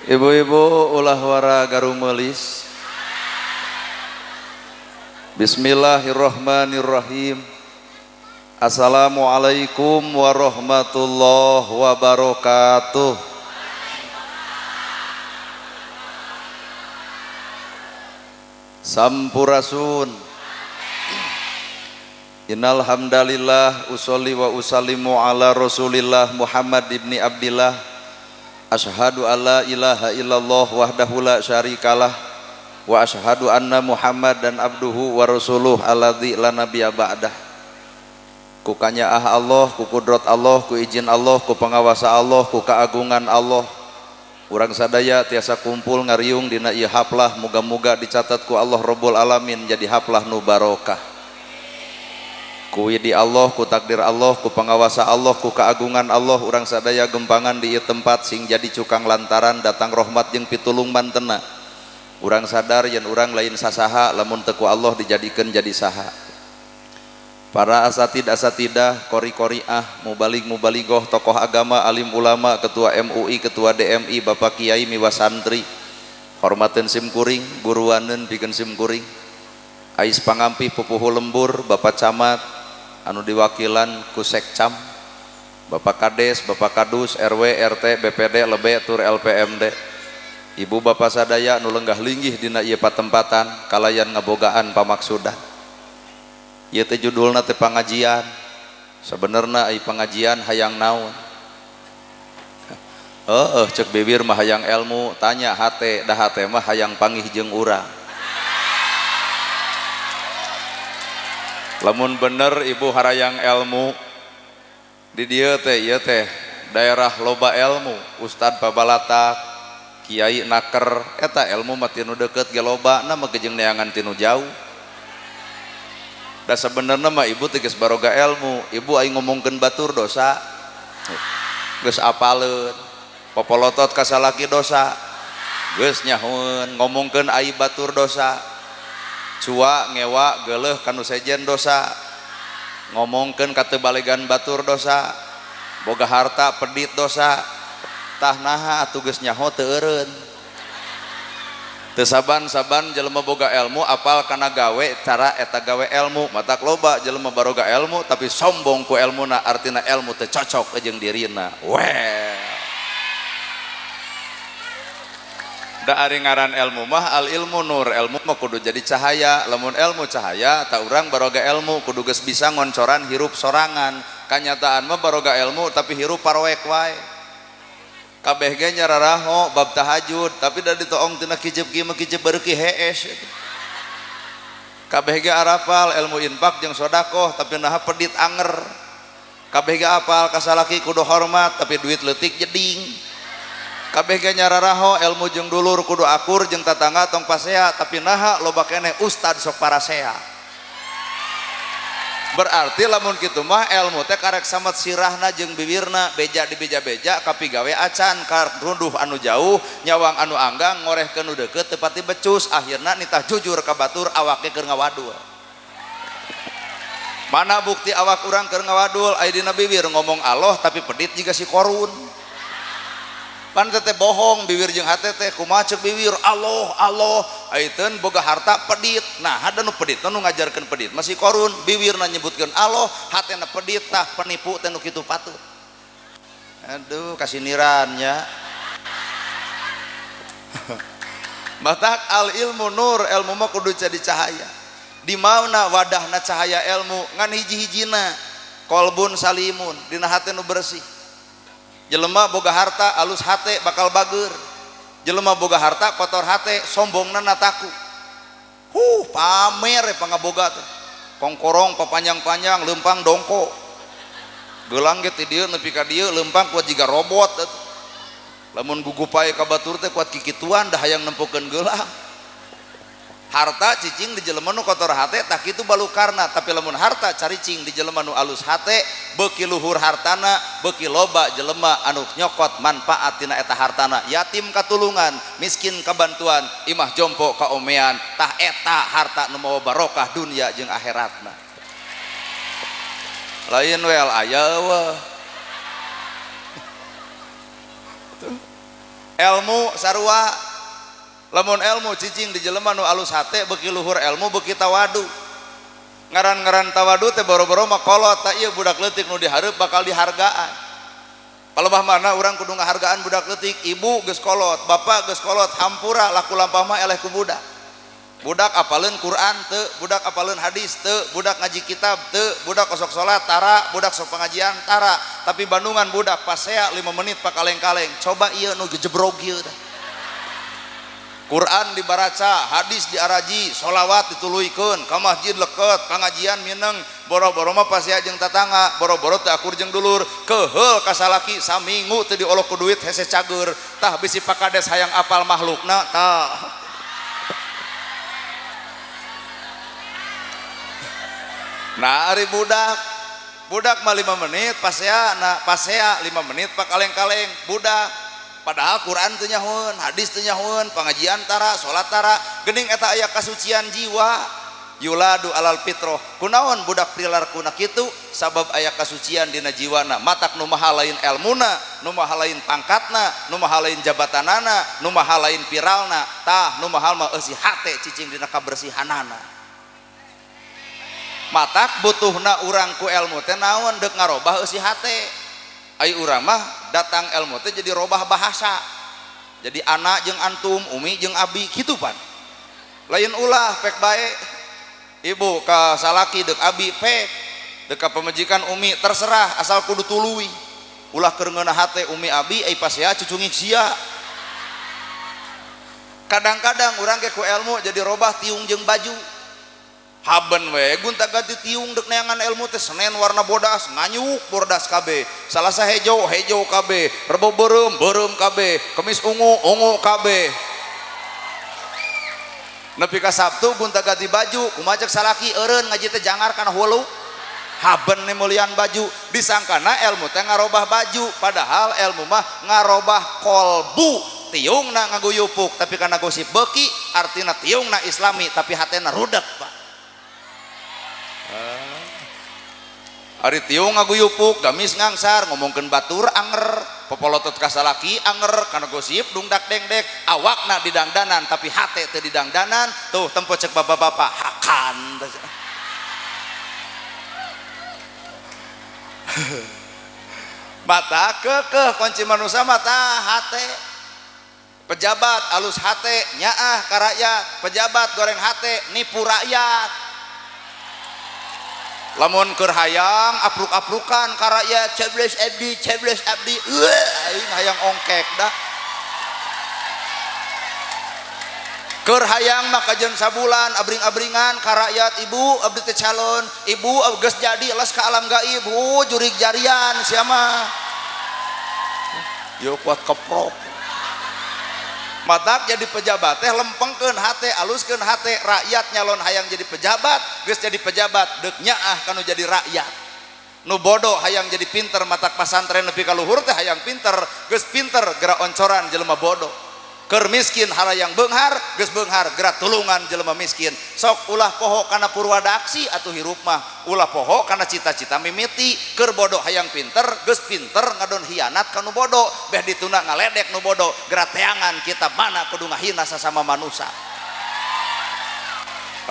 Ibu-ibu ulah wara garung melis. Bismillahirrahmanirrahim. Assalamualaikum warahmatullahi wabarakatuh. Sampurasun. Innal hamdalillah usolli wa usallimu ala Rasulillah Muhammad ibni Abdillah. Asyhadu alla ilaha illallah wahdahu la syarikalah wa asyhadu anna Muhammadan abduhu wa rasuluh alladzi la nabiyya ba'dah. Ku kanyaah Allah, ku kudrat Allah, ku izin Allah, ku pangawasa Allah, ku keagungan Allah. Urang sadaya tiasa kumpul ngariung dina ieu haflah, muga-muga dicatat ku Allah Rabbul Alamin jadi haflah nu barokah. Ku widi Allah, ku takdir Allah, ku pangawasa Allah, ku keagungan Allah, urang sadaya gempangan di ieu tempat sing jadi cukang lantaran datang rahmat jeung pitulung mantena. Urang sadar yen urang lain sasaha lamun teu ku Allah dijadikeun jadi saha. Para asatidah, kori-koriah, mubalig-mubaligoh, tokoh agama, alim ulama, ketua MUI, ketua DMI, Bapak Kiai miwa santri, hormaten simkuring, guruaneun pikeun simkuring, ais pangampi pupuhu lembur, Bapak Camat, anu diwakilan ku Sekcam, Bapak Kades, Bapak Kadus, RW, RT, BPD, Lebe, Tur LPMD, Ibu Bapak sadaya nu lenggah linggih dina ieu patempatan, kalayan ngabogaan pamaksudan. Ieu teh judulna teh pangajian. Sebenarnya ai pangajian hayang naon? Cek bibir mah hayang ilmu, tanya hate, dah hate mah hayang panggih jeung urang. Lamun bener ibu harayang ilmu di dieu teh ieu teh daerah loba ilmu, ustad babalatak, kiai naker, eta ilmu mah tinu deukeut ge loba na mah jeung neangan tinu jauh. Da sebenarnya mah ibu teh geus baroga ilmu, ibu aing ngomongkeun batur dosa. Geus apaleun. Popolotot ka salaki dosa. Geus nyahoeun ngomongkeun aib batur dosa. Cua ngewa geuleuh kanu sejen dosa. Ngomongkeun ka teu balegan batur dosa. Boga harta pedit dosa. Tah naha atuh geus nyaho teu eureun. Teu saban-saban jelema boga ilmu apal kana gawe cara eta gawe ilmu, matak loba jelema baroga ilmu tapi sombong ku ilmuna, artina ilmu teu cocok jeung dirina. Da ari ngaran ilmu mah al ilmu nur, ilmu mah kudu jadi cahaya. Lamun ilmu cahaya tak urang baroga ilmu kudu geus bisa ngoncoran hirup sorangan. Kanyataan mah baroga ilmu tapi hirup parwek wae. Kabeh ge nyararaho bab tahajud tapi da ditoong tina kicep kieu mah kicep beureuki hees. Kabeh ge arapal ilmu infak jeung sedekah tapi naha pedit anger. Kabeh ge apal ka salaki kudu hormat tapi duit leutik jeding. Kabeh ge nyararaho ilmu jeung dulur kudu akur jeung tatangga tong pasea tapi naha loba keneh ustad sok parasea. Berarti lamun kitu mah ilmu teh karek samet sirahna jeung bibirna, beja di beja-beja kapi gawe acan, karunduh anu jauh, nyawang anu anggang, ngorehkeun nu deukeut teu pati becus, akhirna nitah jujur ka batur awake keur ngawadul. Mana bukti awak urang keur ngawadul? Aya dina bibir ngomong Allah tapi pedit jiga si korun. Pan teh bohong bibir jeung hate teh kumaha ceuk bibir Allah Allah ayeun boga harta pedit. Nah hada nu pedit nu ngajarkeun pedit masih korun, bibirna nyebutkeun Allah, hatena pedit tah penipu teh nu kitu patut. Aduh kasinirannya. Matak al ilmu nur, ilmu mah kudu jadi cahaya. Di mana wadahna cahaya ilmu ngan hiji-hijina kolbun salimun dina hate nu bersih. Jelema boga harta alus hate bakal bager. Jelema boga harta kotor hate sombongna nataku. Pamer pangaboga teh. Kongkorong papanjang-panjang leumpang dongko. Gelang ge ti dieu nepi ka dieu leumpang kuat jiga robot atuh. Lamun gugupai ka batur teh kuat kikituan dah hayang nempukeun geulang. Harta cicing di jelema nu kotor hate tak kitu balukarna, tapi lamun harta caricing di jelema nu alus hate beuki luhur hartana, beuki loba jelema anu nyokot manfaat tina eta hartana, yatim katulungan, miskin kabantuan, imah jompo kaomean, tah eta harta nu mawa barokah dunia jeung akhiratna. Lain wel aya weh. ilmu sarua lamun ilmu cicing di jelema nu alus hate beuki luhur ilmu beuki tawadu ngaran-ngaran tawadu teh boro-boro mah kolot tah ieu budak leutik nu dihareup bakal dihargaan palebah mana urang kudu ngahargaan budak leutik ibu geus kolot bapak geus kolot hampura laku lampah mah eleh ku budak apaleun Quran teu budak apaleun hadis teu budak ngaji kitab teu budak osok salat tara budak sok pengajian tara tapi bandungan budak pasea 5 menit pak kaleng-kaleng coba ieu nu gejebrog ieu tah Quran dibaraca hadis diaraji sholawat dituluykeun ka masjid leukeut pengajian mineng boro-boro mah pasea jeung tatangga boro-boro teu akur jeung dulur keheul ka salaki saminggu teu diolok ku duit hese cager tah bisi pakades hayang apal makhlukna tah nah ari budak mah 5 menit pasea 5 menit pak kaleng-kaleng budak padahal Quran teu nyahoeun hadis teu nyahoeun pengajian tara salat tara geuning eta aya kasucian jiwa yuladu alal fitrah kunaon budak perilarkuna kitu sabab aya kasucian dina jiwana matak nu maha lain elmuna nu maha lain pangkatna nu maha lain jabatanana nu maha lain viralna tah nu mahal mah eusi hate cicing dina kabersihanana matak butuhna urang ku ilmu teh naon deuk ngarobah eusi hate ai urang mah datang ilmu teh jadi robah bahasa jadi anak jeung antum umi jeung abi kitu pan lain ulah pek bae ibu ka salaki deuk abi pek deuk ka pamajikan umi terserah asal kudu tuluy ulah keur ngeunah hate umi abi ai pasea cucungik sia kadang-kadang urang ge ku ilmu jadi robah tiung jeung baju haben we gunta ganti tiung dek neangan ilmu teh senen warna bodas nganyuk bodas KB salasa hejo KB rebo beureum KB kemis ungu KB nepi ka Sabtu gunta ganti baju kumaha cek salaki eureun ngaji teh jangar kana hulu haben nih mulian baju disangkana ilmu teh ngarobah baju padahal ilmu mah ngarobah kolbu tiungna ngaguyupuk tapi kana gosip beuki artina tiungna islami tapi hatena rudet Pak ari tiung ngaguyupuk gamis ngangsar ngomongkeun batur anger popolotot ka salaki anger kana gosip dungdak dengdek awakna didangdanan tapi hate teu didangdanan tuh tempo cek bapak-bapak hakan mata kekeh kunci manusia mata hate pejabat alus hate nyaah ka rakyat pejabat goreng hate nipu rakyat lamun keur hayang apruk-aprukan ka rakyat cebles abdi aing hayang ongkek dah keur hayang mah kajen sabulan abring-abringan ka rakyat ibu abdi teh calon ibu geus jadi les ka alam gaib jurig jarian sia mah yo kuat keprok matak jadi pejabat teh lempengkeun hate aluskeun hate rakyat nyalon hayang jadi pejabat geus jadi pejabat deuk nyaah kanu jadi rakyat nu bodoh hayang jadi pinter matak pasantren nepi ka luhur teh hayang pinter geus pinter geura oncoran jelema bodoh keur miskin harayang beunghar geus beunghar geura tulungan jelema miskin sok ulah poho kana purwadaksi atuh hirup mah ulah poho kana cita-cita mimiti keur bodoh hayang pinter geus pinter ngadon hianat kanu bodoh beh dituna ngaledek nu bodoh geura teangan kita mana kudu ngahina sasama manusia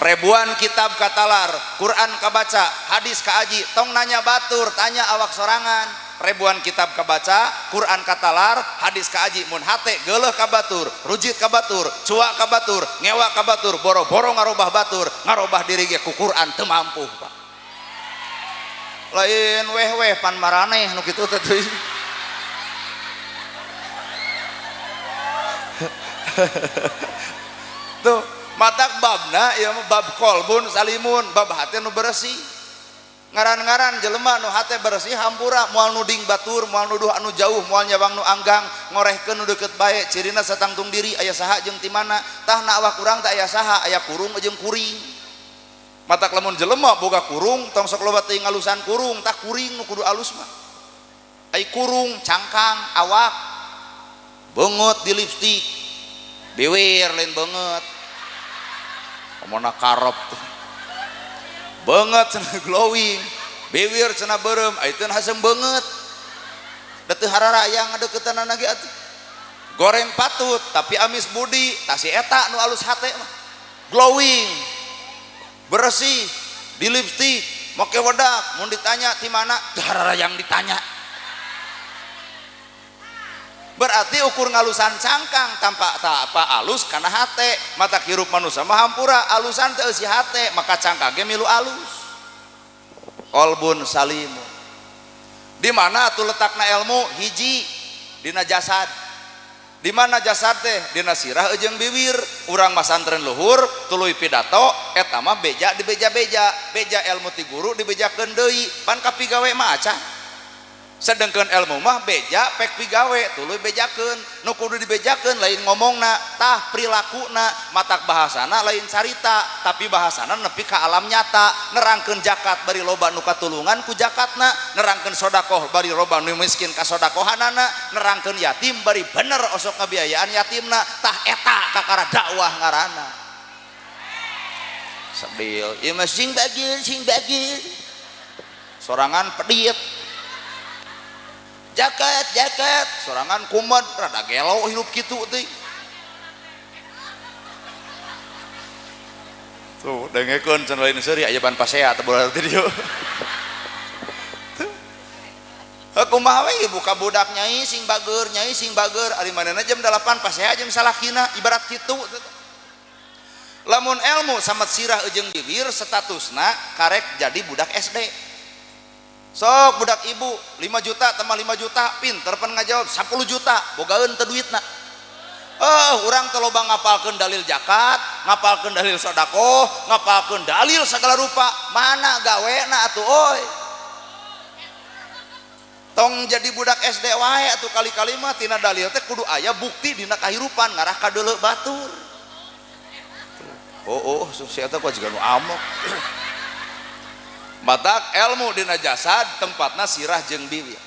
ribuan kitab katalar Quran kabaca hadis kaaji tong nanya batur tanya awak sorangan ribuan kitab kabaca Quran katalar hadis kaaji mun hate geuleuh ka batur rujit ka batur cuak ka batur ngewa ka batur boro-boro ngarobah batur ngarobah diri ge ku Quran teu mampu Pak lain weh-weh pan maraneh nu kitu teh teuing tuh matak babna ieu mah bab kolbun salimun bab hate nu bersih ngaran-ngaran jelema nu hate bersih hampura moal nuding batur moal nuduh anu jauh moal nyawang nu anggang ngorehkeun nu deukeut bae cirina satangtung diri aya saha jeung ti mana tah na awak urang teh aya saha aya kurung jeung kuring matak lamun jelema boga kurung tong sok loba teuing alusan kurung tah kuring nu kudu alus mah ai kurung cangkang awak beungeut di lipstik bewer lain beungeut omona karep banget cenah glowing bewir cenah beureum ayeuna hasem banget da teu hararaya ngadeukeutanan lagi atuh goreng patut tapi amis budi tasi eta nu alus hate mah glowing bersih di lipstick make wedak mun ditanya ti mana darah yang ditanya berarti ukur ngalusan cangkang tanpa tak apa alus karena hate mata hirup manusia mah hampura alusan teu si hate maka cangkang ge milu alus qalbun salimun di mana atuh letakna ilmu hiji dina jasad di mana jasad teh dina sirah jeung bibir urang masantren luhur tuluy pidato eta mah beja di beja-beja beja ilmu ti guru dibejakeun deui pan kapigawe mah acan sedengkeun ilmu mah beja pek pigawe tuluy bejakeun nu kudu dibejakeun lain ngomongna tah prilakuna matak bahasana lain carita tapi bahasana nepi ka alam nyata nerangkeun zakat bari loba nu katulungan ku zakatna nerangkeun sedekah bari loba nu miskin ka sedekahanana nerangkeun yatim bari bener osok ngabiayaan yatimna tah eta kakara dakwah ngaranna sedil ieu mah sing bagir sorangan pedit jaket sorangan kumat rada gelo hidup kitu teh tuh dengekeun can lain seuri aya ban pasea teh bola teh dieu kumaha we buka budak nyai sing bager ari manehna jam 8 pasea jeung salakina ibarat kitu lamun ilmu samet sirah jeung bibir statusna karek jadi budak SD sok budak ibu 5 juta tambah 5 juta pinter pan ngajawab 10 juta bogaeun teu duitna urang teu loba ngapalkeun dalil zakat ngapalkeun dalil sedekah ngapalkeun dalil sagala rupa mana gawena atuh oi tong jadi budak SD wae atuh kali-kali mah tina dalil teh kudu aya bukti dina kahirupan ngarah ka deuleu batur sia eta kok jiga nu amok matak ilmu dina jasad tempatna sirah jeung bibir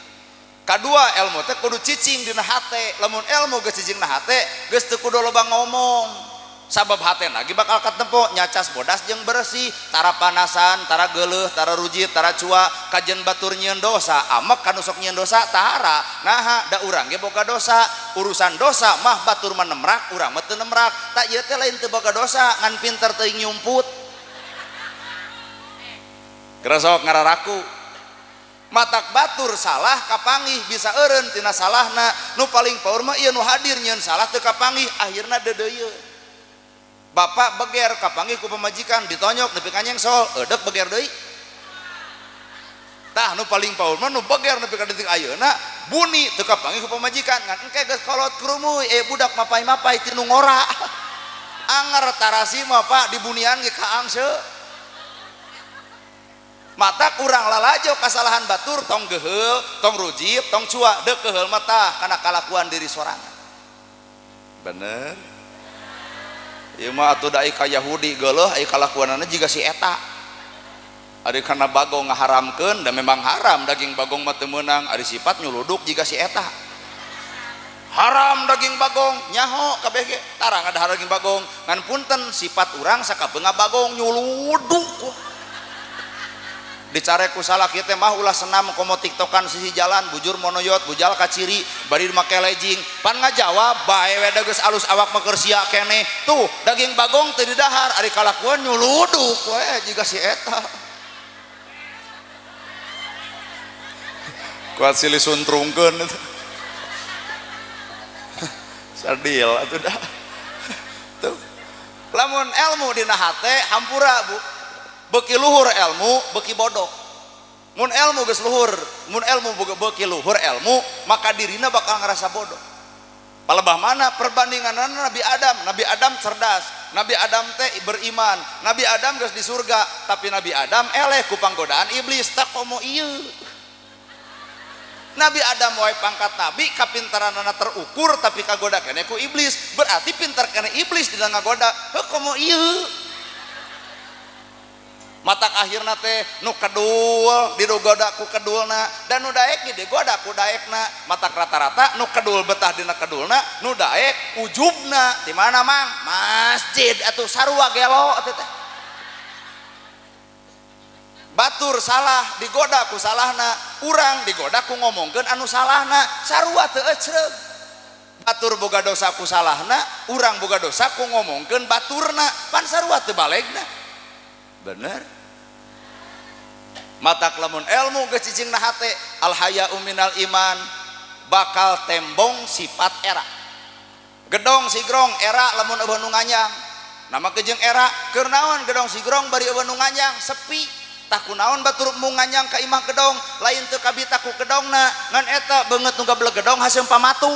kadua ilmu teh kudu cicing dina hate lamun ilmu geus cicing na hate geus teu kudu loba ngomong sabab hate lagi bakal katempo nyacas bodas jeung bersih tara panasan tara geuleuh tara rujit tara cua kajen batur nyieun dosa amek kanu sok nyieun dosa tara naha da urang ge boga dosa urusan dosa mah batur mah nemrak urang mah teu nemrak tak ieu teh lain teu boga dosa ngan pinter teuing nyumput kerasok ngararaku matak batur salah kapangih bisa eureun tina salahna nu paling paur mah ieu nu hadir nyieun salah teu kapangih akhirna dedeuyeun bapak beger kapangih ku pamajikan ditonyok nepi ka nyengsol eudek beger deui tah nu paling paur mah nu beger nepi ka detik ayeuna buni teu kapangih ku pamajikan ngan engke geus kolot krumuy budak mapai-mapai ti nu ngora anger tarasi mah Pak dibunian ge ka angseu mata kurang lalajo kesalahan batur tong geheul tong rujit tong cua dek geheul mata karena kalakuan diri sorangan bener ieu mah atuh da ka Yahudi geuleuh aya kalakuanana jiga si eta ari kana bagong ngaharamkeun da memang haram daging bagong mah teu meunang ari sifat nyuluduk jiga si eta haram daging bagong nyaho kabeh ge tarang ada daging bagong ngan punten sifat urang sakabeunga bagong nyuluduk dicarek ku salaki teh mah ulah senam komo tiktokan sisi jalan bujur monoyot bujal kaciri bari make lejing pan ngajawab bae we geus alus awak mah keur sia keneh tuh daging bagong teu didahar ari kalakuan nyuluduk we jiga si eta kuat silih suntrungkeun sadil atuh dah tuh lamun ilmu dina hate hampura bu beki luhur ilmu beki bodoh mun ilmu geus luhur mun ilmu beki luhur ilmu maka dirina bakal ngerasa bodoh palebah mana perbandingan Nabi Adam cerdas Nabi Adam teh beriman Nabi Adam geus di surga tapi Nabi Adam eleh ku panggodaan iblis tak komo ieu Nabi Adam wae pangkat nabi kapintaranana terukur tapi kagoda keneh ku iblis berarti pintar keneh iblis dina ngagoda heuh komo ieu matak akhirna teh nu kedul digoda ku kedulna dan nu daek ge digoda ku daekna matak rata-rata nu kedul betah dina kedulna nu daek ujubna di mana mang masjid atuh sarua gelo atuh teh batur salah digoda ku salahna urang digoda ku ngomongkeun anu salahna sarua teu ecreug batur boga dosa ku salahna, urang boga dosa ku ngomongkeun baturna, pan sarua teu balegna. Bener. Matak lamun ilmu geus cicingna hate, al haya'u minal iman, bakal tembong sifat era. Gedong sigrong era lamun eueuh nu nganyang. Nama kejeng era keur naon gedong sigrong bari eueuh nu nganyang sepi. Tah kunaon batur mu nganyang ka imah gedong, lain teu kabita ku gedongna, ngan eta beungeut nu gablek gedong haseum pamatu.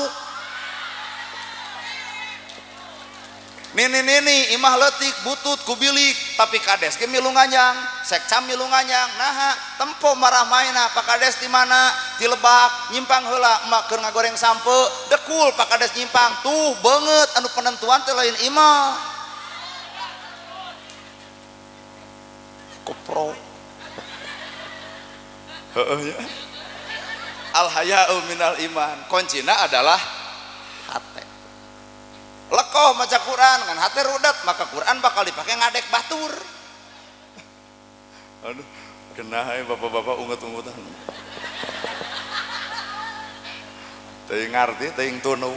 Nini imah leutik butut ku bilik tapi kades ge milu nganyang, sekcam milu nganyang. Naha tempo marah maina Pak Kades di mana? Di Lebak, nyimpang heula emak keur ngagoreng sampe, dekul Pak Kades nyimpang. Tuh beungeut anu penentuan teh lain imah. Kopro. Heeh ya. Al haya'u minal iman. Kuncina adalah hate. Lekoh maca Quran ngan hate rudet, maka Quran bakal dipakai ngadek batur. Aduh, kenah ya bapak-bapak ungut-ungutan. Teuing ngarti, teuing tunu.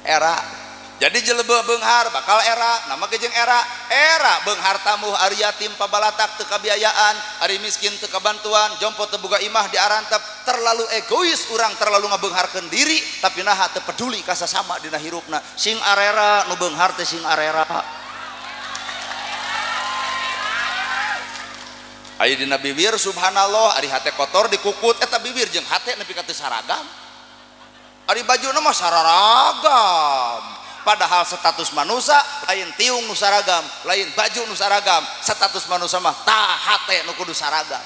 Era. Jadi jelebeuh beunghar bakal era, nama kejeng era. Era beunghar tamuh ari yatim pabalatak teu kabiayaan, ari miskin teu kabantuan, jompo teu boga imah diarantep, terlalu egois urang terlalu ngabeungharkeun diri, tapi naha teu peduli ka sasama dina hirupna. Sing arera nu beunghar teh sing arera. Aya dina bibir subhanallah, ari hate kotor dikukut eta bibir jeung hate nepi ka teu saragam. Ari bajuna mah sararagam. Padahal status manusia lain tiung nu saragam, lain baju nu saragam. Status manusia mah tah hate nu kudu saragam.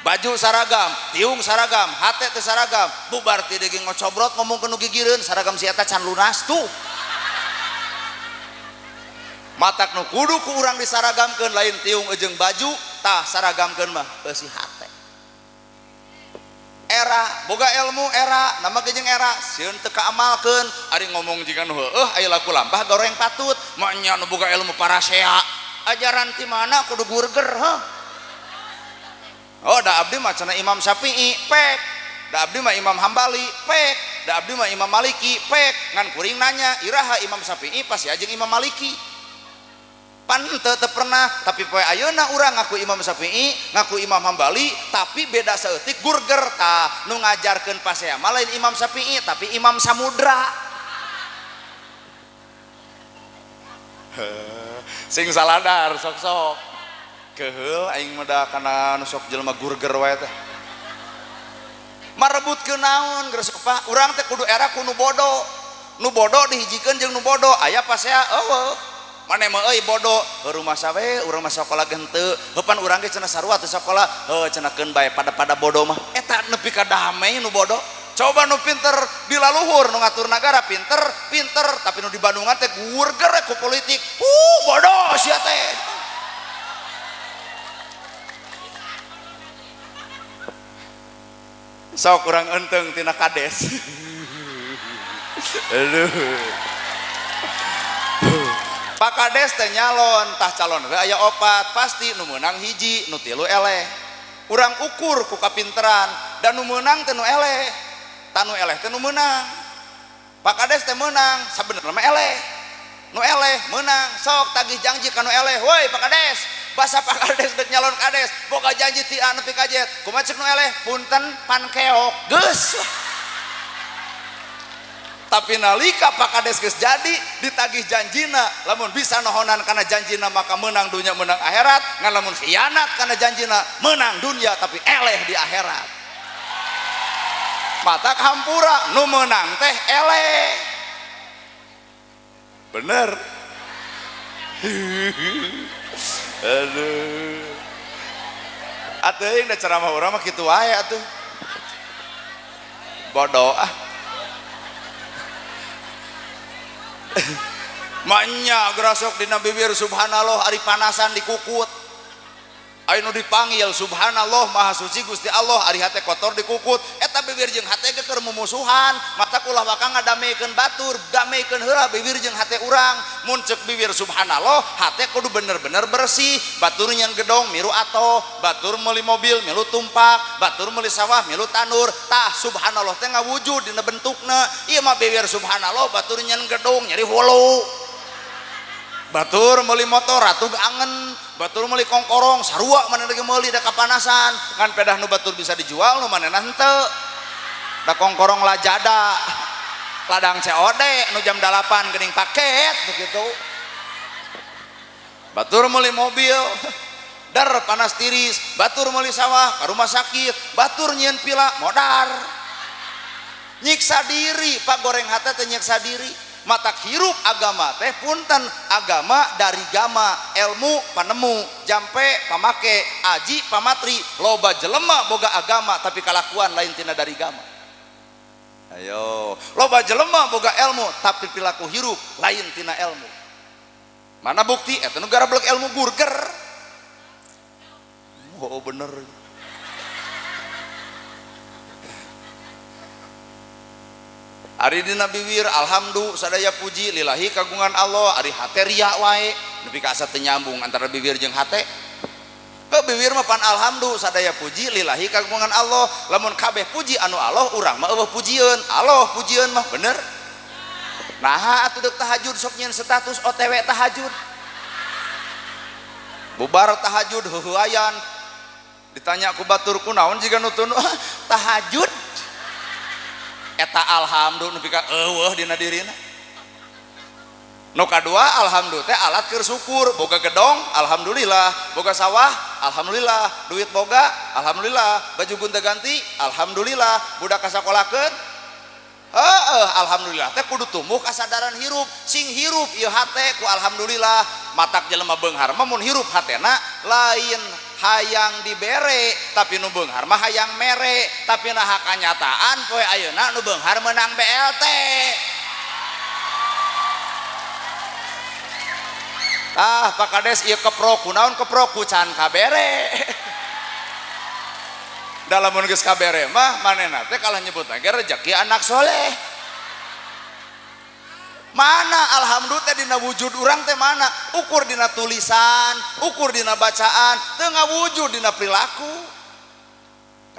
Baju saragam, tiung saragam, hate teu saragam. Bubar ti deui ngocobrot ngomongkeun nu gigireun, saragam si eta can lunas tuh. Matak nu kudu ku urang disaragamkeun lain tiung jeung baju, tah saragamkeun mah eusi hate. Era boga ilmu era nama kejeng era sieun teu kaamalkeun, ari ngomong jigan heueuh aya laku lampah goreng patut, mah nya nu boga ilmu parasea ajaran ti mana kudu burger heuh. Oh da abdi mah cenah Imam Syafi'i pek, da abdi mah Imam Hambali pek, da abdi mah Imam Maliki pek. Ngan kuring nanya iraha Imam Syafi'i pasti ajeng Imam Maliki. Pan teu pernah, tapi poe ayeuna urang ngaku Imam Syafi'i, ngaku Imam Hambali, tapi beda saeutik burger tah nu ngajarkeun pasea mah lain Imam Syafi'i tapi Imam Samudra. Sing saladar sok-sok. Keheul aing mah da kana nu sok jelema burger wae teh. Marebutkeun naon geus Pak, urang teh kudu era ku nu bodoh. Nu bodoh dihijikeun jeung nu bodoh, aya pasea eueuh. Mane mah euy bodoh rumah sawe urang mah sakola ge henteu heupan urang ge cenah sarua teu sakola cenah keun bae pada bodoh mah eta nepi ka damai nu bodoh. Coba nu pinter di laluhur nu ngatur nagara pinter tapi nu di Bandungan teh gurger ku politik bodoh sia teh. Sok urang enteng tina kades. Aduh. Pak Kades teh nyalon tah calon we aya opat pasti nu meunang hiji nu tilu eleh. Urang ukur ku kapinteran dan nu meunang teh nu eleh, tah nu eleh teh nu meunang. Pak Kades teh meunang sabenerna mah eleh, nu eleh meunang. Sok tagih janji ka nu eleh, woi Pak Kades basa Pak Kades dek nyalon Kades boga janji ti anu nepi kajet kumaha ceuk nu eleh punten pan keok geus. Tapi nalika Pak Kades geus jadi ditagih janjina, lamun bisa nohonan karena janjina maka menang dunia menang akhirat, ngan lamun khianat karena janjina menang dunia tapi eleh di akhirat. Matak hampura nu menang teh eleh. Bener. Aduh. Atuh da ceramah urang mah kitu wae atuh. Bodoh ah. Maknya gerasok dina bibir subhanallah ari panasan dikukut. aya nu dipanggil subhanallah maha suci Gusti Allah ari hate kotor dikukut eta bibir jeung hate ge keur mumusuhan mata ulah bakal ngadamekeun batur damekeun heula bibir jeung hate urang mun ceuk bibir subhanallah hate kudu bener-bener bersih batur nyen gedong milu ato batur meuli mobil milu tumpak batur meuli sawah milu tanur tah subhanallah teh ngawujud dina bentukna ieu mah bibir subhanallah batur nyen gedong nyeri hulu batur meuli motor ratug angen batur meuli kongkorong sarua manehna ge meuli da kapanasan ngan pedah nu batur bisa dijual nu manehna henteu da kongkorong lajada ladang COD nu jam 8 geuning paket begitu batur meuli mobil dar panas tiris batur meuli sawah ka rumah sakit batur nyieun pila modar nyiksa diri pak goreng hate teh nyiksa diri matak hirup agama teh punten agama dari gama ilmu panemu jampe pamake aji pamatri loba jelema boga agama tapi kalakuan lain tina dari gama ayo loba jelema boga ilmu tapi perilaku hirup lain tina ilmu mana bukti eta nu garablek ilmu burger oh bener ari dina bibir alhamdulillah sadaya puji lillahi kagungan Allah ari hate ria wae nepi ka asa teu nyambung antara bibir jeung hate ke bibir mah pan alhamdulillah sadaya puji lillahi kagungan Allah lamun kabeh puji anu Allah urang mah eueuh pujieun Allah pujieun mah bener naha atuh deuk tahajud sok nyeun status OTW tahajud bubar tahajud heuheuayan ditanya ku batur kunaon jiga nutun tahajud eta alhamdulillah nepi ka eueuh dina dirina nu kadua alhamdulillah teh alat keur syukur boga gedong alhamdulillah boga sawah alhamdulillah duit boga alhamdulillah baju gonta-ganti alhamdulillah budak kasakolakeun alhamdulillah teh kudu tumbuh kasadaran hirup sing hirup ieu hate ku alhamdulillah matak jelema beunghar mah mun hirup hatena lain hayang dibere tapi nu beunghar mah hayang mere tapi naha kanyataan poe ayeuna nu beunghar menang BLT Pak Kades ieu keprok kunaon keprok ku can kabere dalam mun geus kabere mah manehna teh kalah nyebutna ge rezeki anak soleh mana alhamdulillah dina wujud urang teh mana ukur dina tulisan ukur dina bacaan teu ngawujud dina perilaku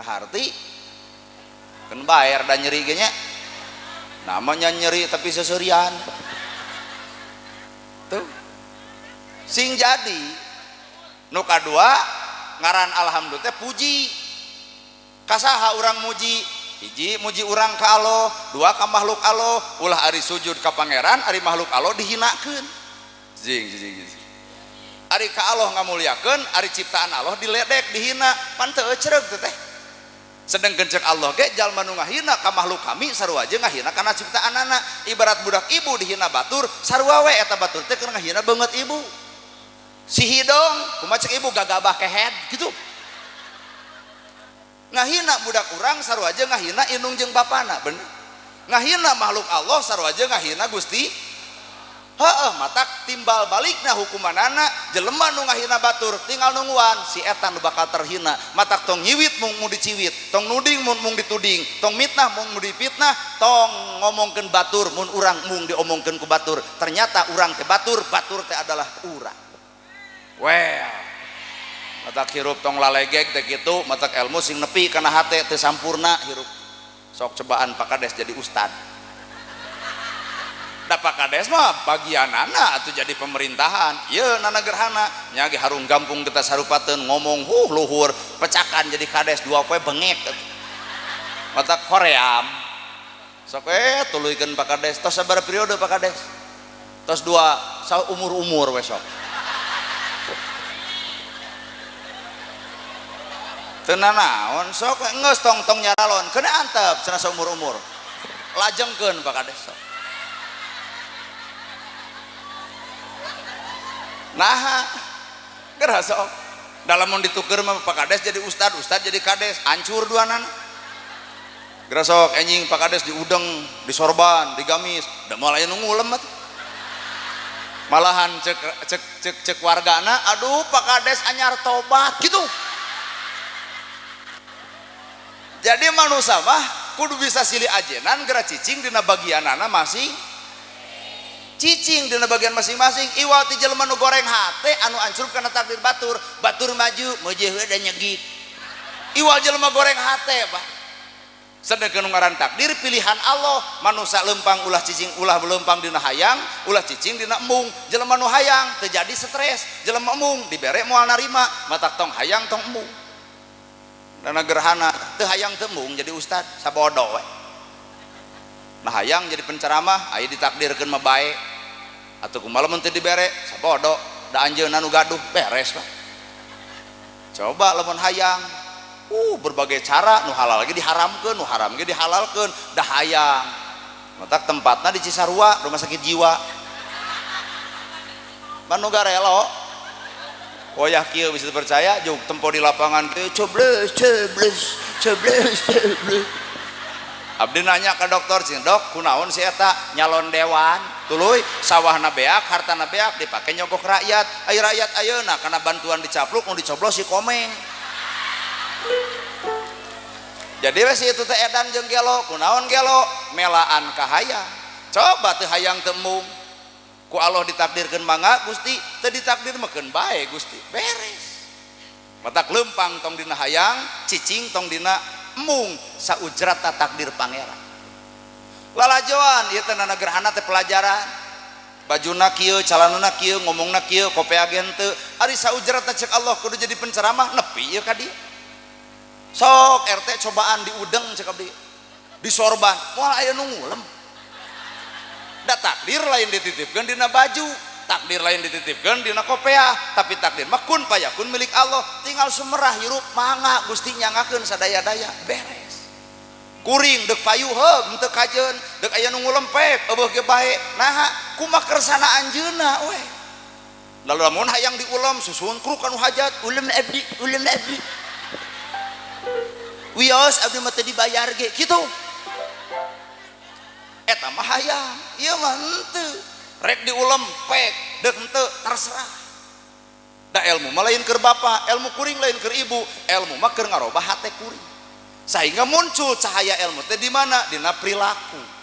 kaharti keun bayar dan nyeri ge nya namanya nyeri tapi seseurian tuh sing jadi nu kadua ngaran alhamdulillah teh puji kasaha urang muji hiji muji urang ka Allah dua ka makhluk Allah ulah ari sujud ka pangeran ari makhluk Allah dihinakeun jing ari ka Allah ngamulyakeun ari ciptaan Allah diledek dihina pan teu ecereug teh sedengkeun ceuk Allah ge jalma nu ngahina ka makhluk kami sarua jeung ngahina kana ciptaanana ibarat budak ibu dihina batur sarua we eta batur teh keur ngahina beungeut ibu si hidong kumaha ceuk ibu gagabah kehead gitu ngahina budak urang sarua aja ngahina indung jeung bapana bener ngahina makhluk Allah sarua aja ngahina Gusti matak timbal balikna hukumanana jelema nu ngahina batur tinggal nungguan si eta nu bakal terhina matak tong nyiwit mung diciwit tong nuding mung dituding tong mitnah mung dipitnah tong ngomongkeun batur mun urang mung diomongkeun ku batur ternyata urang teh batur teh adalah urang well matak hirup tong lalegeg teh kitu matak ilmu sing nepi kana hate teu sampurna hirup sok cobaan Pak Kades jadi ustad da Pak Kades mah bagianana atuh jadi pemerintahan ieu nana gerhana nya ge harung gampung kita sarupateun ngomong luhur pecakan jadi Kades dua poe bengek matak hoream sok tuluykeun Pak Kades tos sabaraha periode Pak Kades tos dua umur we sok tenan naon sok geus tong nyaralon kena antep cenah saumur-umur lajengkeun Pak Kades nah gerah sok dalam mun dituker mah Pak Kades jadi ustad jadi Kades hancur duanana gerah sok enjing Pak Kades diudeng disorban digamis da mulai nu ngulem atuh malahan cek wargana, aduh Pak Kades anyar tobat gitu. Jadi manusia mah kudu bisa silih ajenan geura cicing dina bagianana masing cicing dina bagian masing-masing. Iwal ti jelema nu goreng hate anu ancur kana takdir batur, batur maju meujeun da nyegik. Iwal jelema goreng hate Pak. Sedangkan ngaran takdir pilihan Allah, manusia lempang ulah cicing ulah lempang dina hayang, ulah cicing dina embung. Jelema nu hayang teu jadi stres, jelema embung dibere moal narima, matak tong hayang tong embung. Dana gerhana teu hayang teu embung jadi ustad sabodo we. Nah hayang jadi penceramah aya ditakdirkeun mah bae. Atuh kumaha lamun teu dibere sabodo, da anjeunna nu gaduh beres Pak. Coba lamun hayang berbagai cara nu halal lagi diharamkeun, nu haram ge dihalalkeun, dah hayang. Matak tempatna di Cisarua, rumah sakit jiwa. Manu garelo. Wayah kieu bisa percaya jeung tempo di lapangan teh coblos. Abdi nanya ke dokter, cing dok, kunaon si eta nyalon dewan, tuluy sawahna beak, hartana beak dipake nyogok rakyat. Ai rakyat ayeuna kana bantuan dicapluk nu dicoblos si komeng. Jadi wes itu teh edan jeung gelo, kunaon gelo? Melaan ka hayang. Coba teu hayang teu embung. Ku Allah ditakdirkeun mangga Gusti, teu ditakdir mah keun bae Gusti. Beres. Matak lempang tong dina hayang, cicing tong dina embung, saujrat takdir pangeran. Lalajoan ieu teh nana gerhana teh pelajaran. Bajuna kieu, calanana kieu, ngomongna kieu, kopea ge henteu. Ari saujrat cek Allah kudu jadi penceramah nepi ieu ka dieu. Sok RT cobaan diudeng cek abdi disorban moal aya nu ngulem. Da takdir lain dititipkeun dina baju, takdir lain dititipkeun dina kopea, tapi takdir mah kun payakun milik Allah. Tinggal sumerah hirup mangga Gusti nyangakeun sadaya-daya beres. Kuring deuk payu heug henteu kajeun, deuk aya nu ngulempek eueuh ge bae. Nah kumaha kersana anjeunna we. Lalu lamun hayang diulem susun kruk anu hajat, ulem abdi, ulem abdi. Wios abdi mah teu dibayar ge kitu. Eta mah hayang, ieu mah henteu. Rek diulem pek, deuk henteu terserah. Da ilmu mah lain keur bapa, ilmu kuring lain keur ibu, ilmu mah keur ngarobah hate kuring. Sehingga muncul cahaya ilmu teh di mana? Dina perilaku.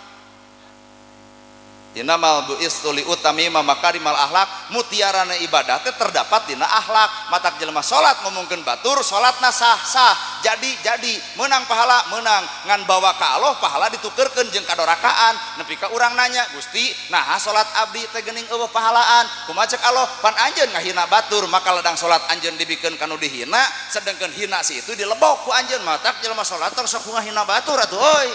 Innamal bu'istu li utamima makarimal akhlak, mutiarana ibadah teh terdapat dina akhlak. Matak jelema salat ngomongkeun batur, salatna sah. Jadi menang pahala menang, ngan bawa ka Allah pahala ditukerkeun jeung kadorakaan. Nepi ka urang nanya, Gusti, naha salat abdi teh geuning eueuh pahalaan? Kumaha ceuk Allah? Pan anjeun ngahina batur, maka ladang salat anjeun dibikeun kanu dihina, sedengkeun hina si itu dilebok ku anjeun. Matak jelema salat tong sok ngahina batur atuh euy.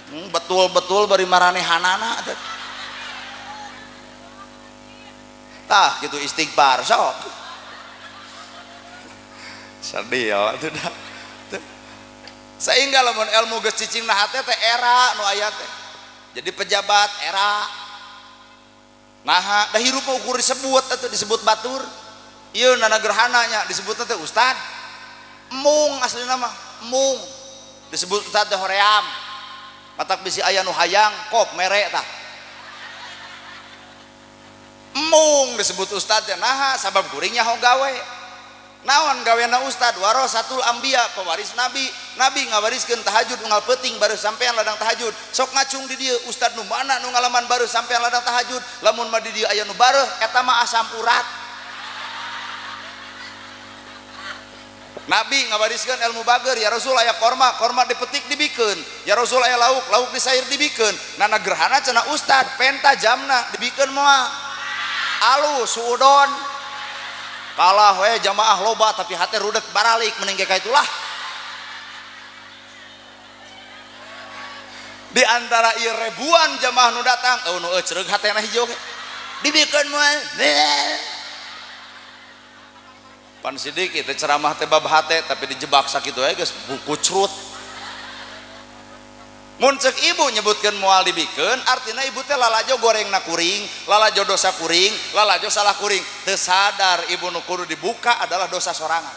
Betul-betul bari maranehanana tah gitu istighfar sok sedih atuh dah. Sehingga lamun ilmu geus cicingna hate teh era nu aya teh jadi pejabat era naha da hirup ukur disebut atuh disebut batur. Ieu nana gerhananya disebutna teh ustad mung aslina mah mung disebut ustad teh hoream. Matak bisi aya nu hayang kop mere tah mung disebut ustad teh naha sabab kuring nyaho gawe naon gaweana ustad warasatul anbiya pewaris nabi ngawariskeun tahajud unggal peuting baru sampean ladang tahajud sok ngacung di dieu ustad nu mana nu ngalaman baru sampean ladang tahajud lamun mah di dieu aya nu bareuh eta mah asam urat. Nabi ngawariskeun ilmu bager, ya Rasul aya korma dipetik dibikeun, ya Rasul aya lauk disair dibikeun. Nana gerhana cenah ustad penta jamna dibikeun moal alus suudon kalah we jamaah loba tapi hate rudet baralik mending ge ka itulah. Di antara ieu ribuan jamaah nu datang nu ceureuh hatena hijau dibikeun moal pan sidik itu ceramah teh bab hate tapi dijebak sakitu we geus buku crut. Mun ceuk ibu nyebutkeun moal dibikeun artina ibu teh lalajo gorengna kuring, lalajo dosa kuring, lalajo salah kuring. Teu sadar ibu nu kudu dibuka adalah dosa sorangan.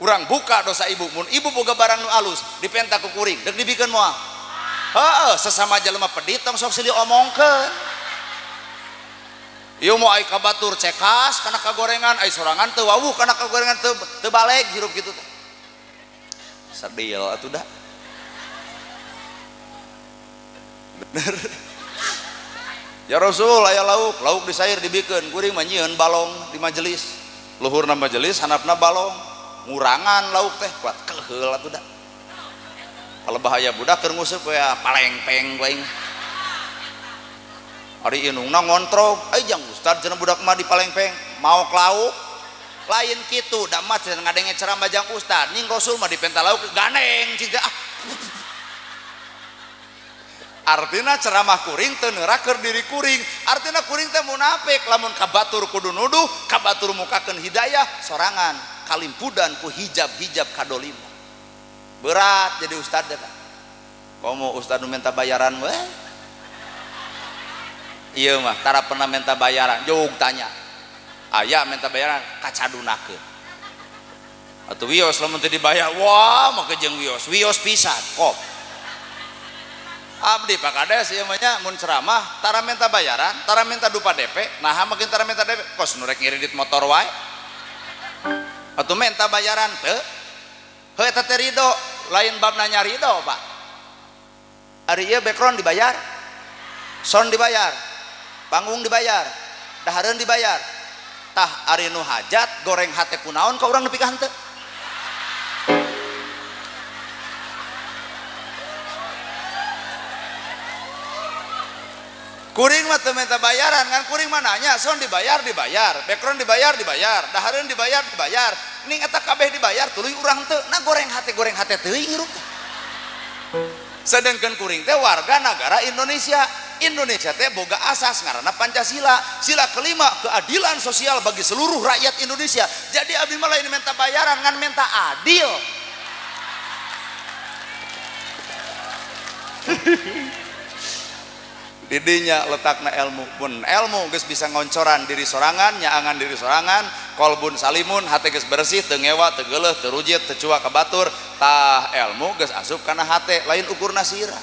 Urang buka dosa ibu, mun ibu boga barang nu alus dipenta ku kuring, deuk dibikeun moal. Heeh, sesama jelema pedit tong sok silih omongkeun. ieu mau ai ka batur cekas kana kagorengan ai sorangan teu wawuh kana kagorengan teu balik hirup kitu teh sadil atuh da bener ya Rasul aya lauk disair dibikeun kuring mah nyieun balong di majelis luhurna majelis handapna balong ngurangan lauk teh kuat keheul atuh da kalau bahaya budak keur nguseup we palengpeng we ari inungna ngontrol jang ustad cenah budak mah di palengpeng mau lauk lain kitu da mah cenah ngadenge ceramah jang ustad ning Rasul mah di penta lauk ganeng cida artina ceramah kuring teu neurakeun diri kuring artina kuring teh munafik lamun ka batur kudu nuduh ka batur mukakeun hidayah sorangan kalimpudan ku hijab kadolim berat jadi ustad eta komo ustad nu minta bayaran we iya mah tara pernah minta bayaran jog tanya aya minta bayaran kacadunakeun atuh wios lamun teu dibayar wah mah jeung wios pisan kop abdi pakades ieu mah nya mun ceramah tara minta bayaran tara minta dupa DP nah makin tara minta DP kos nu rek ngiridit motor wae atuh minta bayaran teu heuh eta teh ridho lain bab nanya ridho Pak ari ieu background dibayar sound dibayar panggung dibayar dahareun dibayar tah ari nu hajat goreng hate kunaon ka urang nepi ka henteu kuring mah teu minta bayaran kan kuring mah nanya sound dibayar background dibayar dahareun dibayar ning eta kabeh dibayar tuluy urang teu nah goreng hate teuing hirup sedangkan kuring teh warga negara Indonesia teh boga asas ngaranna Pancasila sila kelima keadilan sosial bagi seluruh rakyat Indonesia jadi abdi mah lain minta bayaran ngan minta adil didinya letakna ilmu pun ilmu geus bisa ngoncoran diri sorangan nyaangan diri sorangan kolbun salimun hate geus bersih teu ngewa teu geuleuh teu rujit teu cuak ka batur tah ilmu geus asup kana hate lain ukurna sirah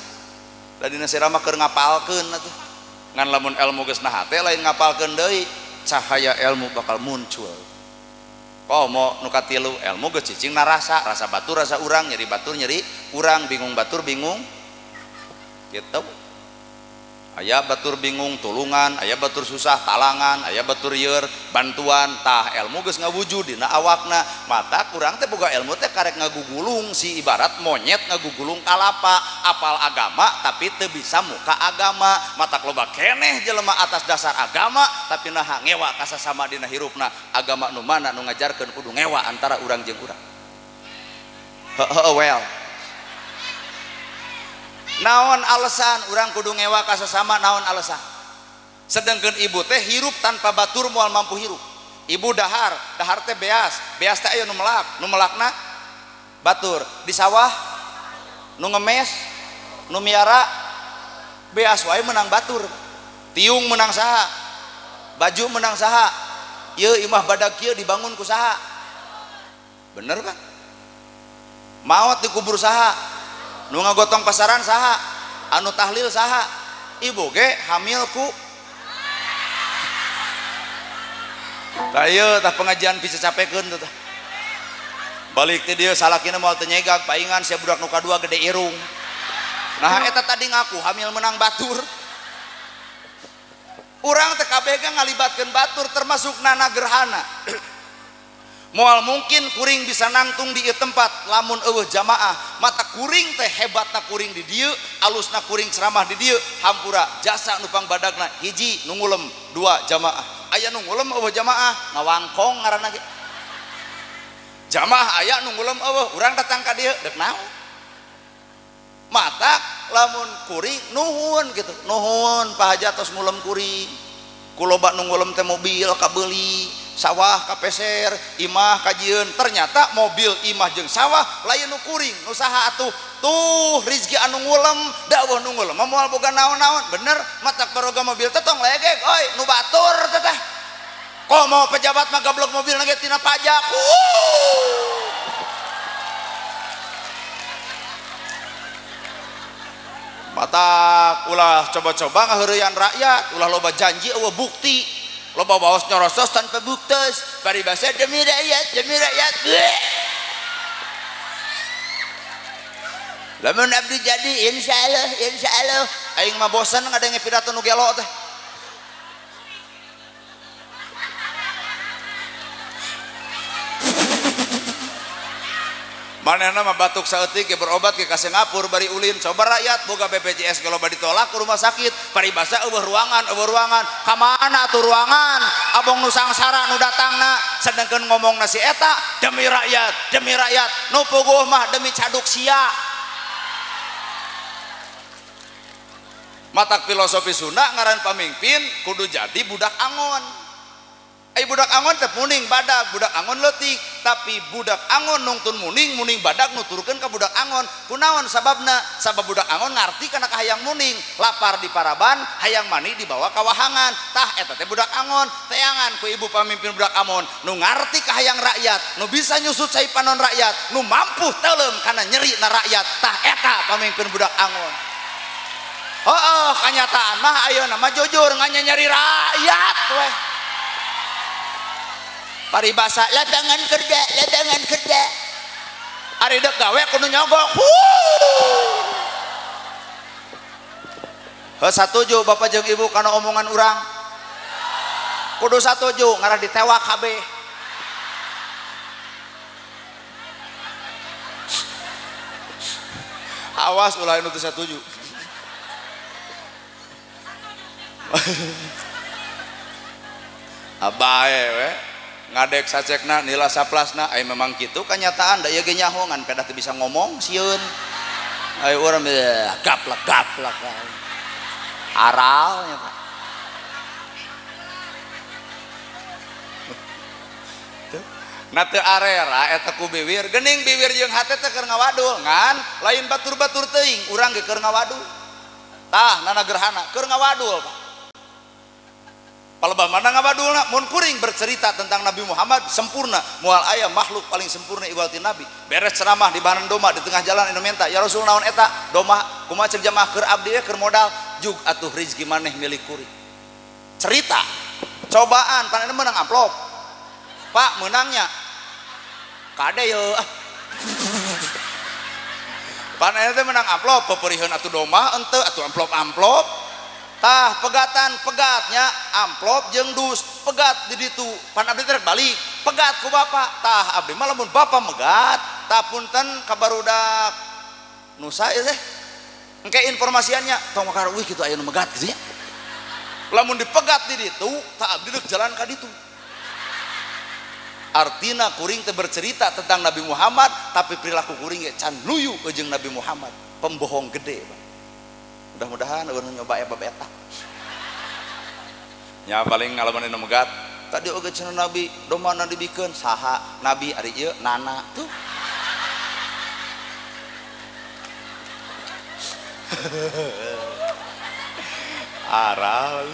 da dina sirah mah keur ngapalkeun atuh ngan lamun ilmu geus na hate lain ngapalkeun deui cahaya ilmu bakal muncul komo nu katilu ilmu geus cicing na rasa batur rasa urang nyeri batur nyeri urang bingung batur bingung gitu aya batur bingung tulungan aya batur susah talangan aya batur yeur bantuan tah ilmu geus ngawujud dina awakna mata kurang teh boga ilmu teh karek ngagugulung si ibarat monyet ngagugulung kalapa apal agama tapi teu bisa muka agama mata loba keneh jelema atas dasar agama tapi naha ngewa ka sasama dina hirupna agama nu mana nu ngajarkeun kudu ngewa antara urang jeung urang well naon alasan urang kudu ngewa ka sasama naon alasan sedangkan ibu teh hirup tanpa batur moal mampu hirup ibu dahar teh beas teh aya nu melakna batur di sawah nu ngemes nu miara beas wae menang batur tiung menang saha baju menang saha ieu imah badag kieu dibangun ku saha bener kan maot dikubur saha nu ngagotong pasaran saha anu tahlil saha ibu ge hamil ku tah ieu tah pengajian bisa capekeun teh balik teh dieu salakina moal teu nyegag paingan sia budak nu kadua gede irung nah eta tadi ngaku hamil menang batur urang teh kabeh ngalibatkeun batur termasuk nana gerhana moal mungkin kuring bisa nangtung di tempat lamun eueuh jamaah mata kuring teh hebatna kuring di dieu alusna kuring ceramah di dieu hampura jasa nupang badagna hiji nu ngulem dua jamaah aya nu ngulem eueuh jamaah ngawangkong ngaranna ge jamaah aya nu ngulem eueuh urang datang ka dieu deuk naon mata lamun kuring nuhun gitu nuhun Pak Haji tos ngulem kuring kuloba nu ngulem teh mobil kabeuli sawah kapeser imah kajieun ternyata mobil imah jeung sawah lain nu kuring nu saha atuh tuh rizki anu ngulem dawuh nu ngulem moal boga naon-naon bener matak baroga mobil teh tong legek oi nu batur teh teh kok mau pejabat mah gablok mobil nage tina pajak matak ulah coba-coba ngaheureuyan rakyat ulah loba janji eueuh bukti loba baos nyorosos tanpa buktos paribasa demi rakyat lamun abdi jadi insyaallah aing mah bosan ngadenge pidato nu gelo teh manehna mah batuk saeutik ge berobat ke Singapura bari ulin coba rakyat boga BPJS kalau bari ditolak ke rumah sakit paribasa eueuh ruangan ka mana tuh ruangan abong nu sangsara nu datangna sedengkeun ngomongna si eta demi rakyat nu puguh mah demi caduk sia matak filosofi Sunda ngaran pamimpin kudu jadi budak angon budak angon teh muning badak budak angon leutik tapi budak angon nungtun muning badak nuturkeun ka budak angon kunaon sababna sabab budak angon ngarti kana hayang muning lapar di paraban hayang mani dibawa ka wahangan tah eta teh budak angon teangan ku ibu pamimpin budak angon nu ngarti ka hayang rakyat nu bisa nyusut saipanon rakyat nu mampu teuleum kana nyeri na rakyat tah eta pamimpin budak angon kenyataan mah ayeuna mah jujur nyari rakyat weh paribasa lapangan kerja ari dek gawe kudu nyogok satuju bapak jeung ibu kana omongan urang kudu satuju ngarah ditewak kabeh awas ulah nu teu satuju abae we ngadek sacekna nila saplasna ai memang kitu kenyataan da ieu ge nyaho ngan pedah teu bisa ngomong sieun ai urang gaplak aral nya na teu arera eta ku bibir geuning bibir jeung hate teh keur ngawadul ngan lain batur-batur teuing urang ge keur ngawadul tah nana gerhana keur ngawadul palebah mana ngabadulna mun kuring bercerita tentang Nabi Muhammad sempurna moal aya makhluk paling sempurna iwalti Nabi beres ceramah di bahan doma di tengah jalan anu menta ya Rasul naon eta doma kumaha ceuk jamaah keur abdi keur modal jug atuh rezeki maneh milik kuring cerita cobaan pan menang amplop Pak menangnya kade yeuh pan eta menang amplop peperieun atuh doma henteu atuh amplop tah pegatnya amplop jeung dus pegat di ditu pan abdi teh balik pegat ku bapak tah abdi mah lamun bapak megat tah punten ka barudak nusa ieu teh engke informasiannya tong makar wih kitu aya nu megat kitu nya lamun dipegat di ditu tah abdi deuk jalan ka ditu artina kuring teh bercerita tentang Nabi Muhammad tapi perilaku kuring ge can luyu jeung Nabi Muhammad pembohong gede mudah-mudahan urang nyoba bab eta nya paling ngalaman anu megat tadi oge cenah Nabi domana dibikeun saha Nabi ari ieu nana tuh aral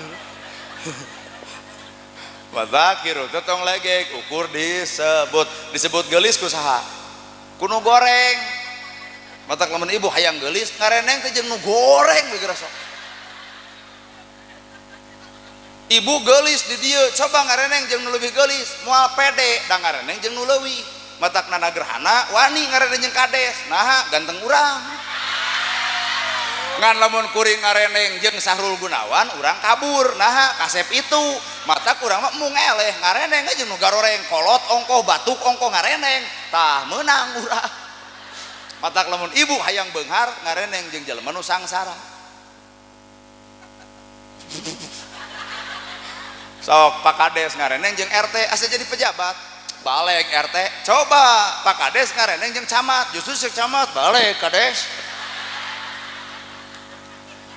wadzakir tong legek ukur disebut geulis ku saha kuno goreng matak lamun ibu hayang geulis ngareneng teh jeung nu goreng we gerasa ibu geulis di dieu coba ngareneng jeung nu leuwih geulis moal pede da ngareneng jeung nu leuwih matak nana gerhana wani ngareneng jeung kades nah ganteng urang ngan lamun kuring ngareneng jeung Sahrul Gunawan urang kabur nah kasep itu matak urang mah mung eleh ngareneng jeung nu garoreng kolot ongkoh batuk ongkoh ngareneng tah meunang urang matak lamun ibu hayang beunghar ngareneng jeung jelema nu sangsara sok Pak Kades ngareneng jeung RT asa jadi pejabat balik RT coba Pak Kades ngareneng jeung camat justru si camat balik Kades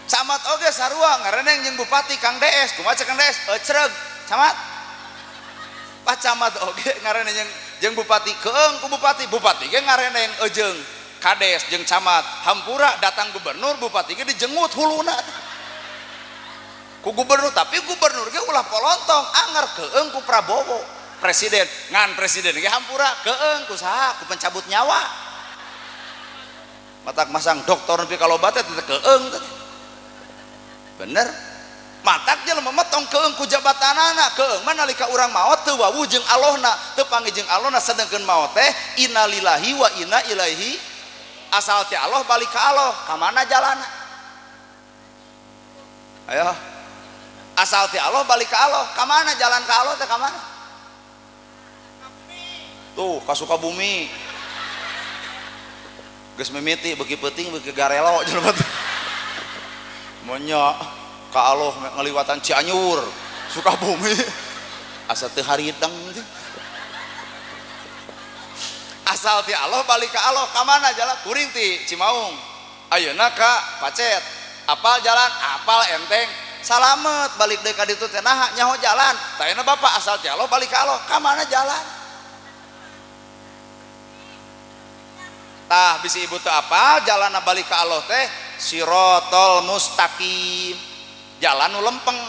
camat oge sarua ngareneng jeung bupati Kang DS kumaha Kang DS ecreg camat Pak camat oge ngareneng jeung bupati keung ku bupati ge ngareneng jeung Kades jeung camat hampura datang gubernur bupati ge dijengut huluna ku gubernur tapi gubernur ge ulah polontong anger keung ku Prabowo presiden ngan presiden ge hampura keung ku saha ku pencabut nyawa matak masang doktor nepi ka loba teh keung teh bener matak jelema mah tong keung ku jabatanana keung mah nalika urang maot teu wawuh jeung Allahna teu panggih jeung Allahna sedengkeun maot teh innalillahi wa inna ilaihi asal ti Allah balik ka Allah ka mana jalanna ayo asal ti Allah balik ka Allah ka mana jalan ka Allah teh ka mana tuh ka Sukabumi geus mimiti beuki peuting beuki garelo jelema teh monya ka Allah ngaliwatan Cianjur Sukabumi asa teu harideng asal ti Allah balik ka Allah ka mana jalan kuring ti Cimaung ayeuna ka Pacet apal jalan apal enteng salamet balik deui ka ditu teh naha nyaho jalan tayana Bapak asal ti Allah balik ka Allah ka mana jalan tah bisi ibu teu apal jalan balik ka Allah teh sirotol mustaqim jalan nu lempeng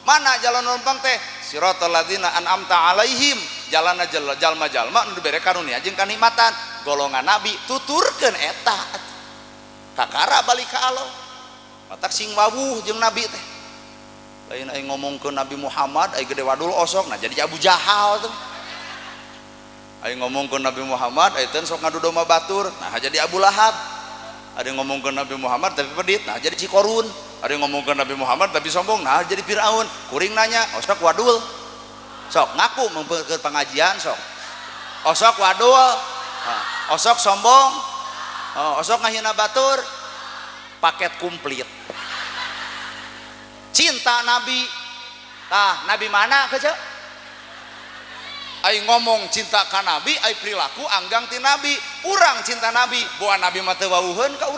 mana jalan nu lempeng teh siratal ladzina an'amta alaihim jalana jalma-jalma nu dibere karunia jeung kanikmatan golongan nabi tuturkeun eta kakara balik ka Allah matak sing wawuh jeung nabi teh lain aing ngomongkeun Nabi Muhammad aing gede wadul osok nah jadi Abu Jahal tuh aing ngomongkeun Nabi Muhammad aing teh sok ngadu domba batur nah jadi Abu Lahab ada yang ngomongkeun Nabi Muhammad tapi pedit nah jadi si Korun ada yang ngomongkeun Nabi Muhammad tapi sombong nah jadi Firaun kuring nanya osok wadul sok ngaku memperkeun pengajian sok osok wadul osok sombong osok ngahina batur paket komplit cinta Nabi tah Nabi mana kece ai ngomong cinta ka Nabi ai perilaku anggang ti Nabi urang cinta Nabi boa Nabi mah teu wawuheun ka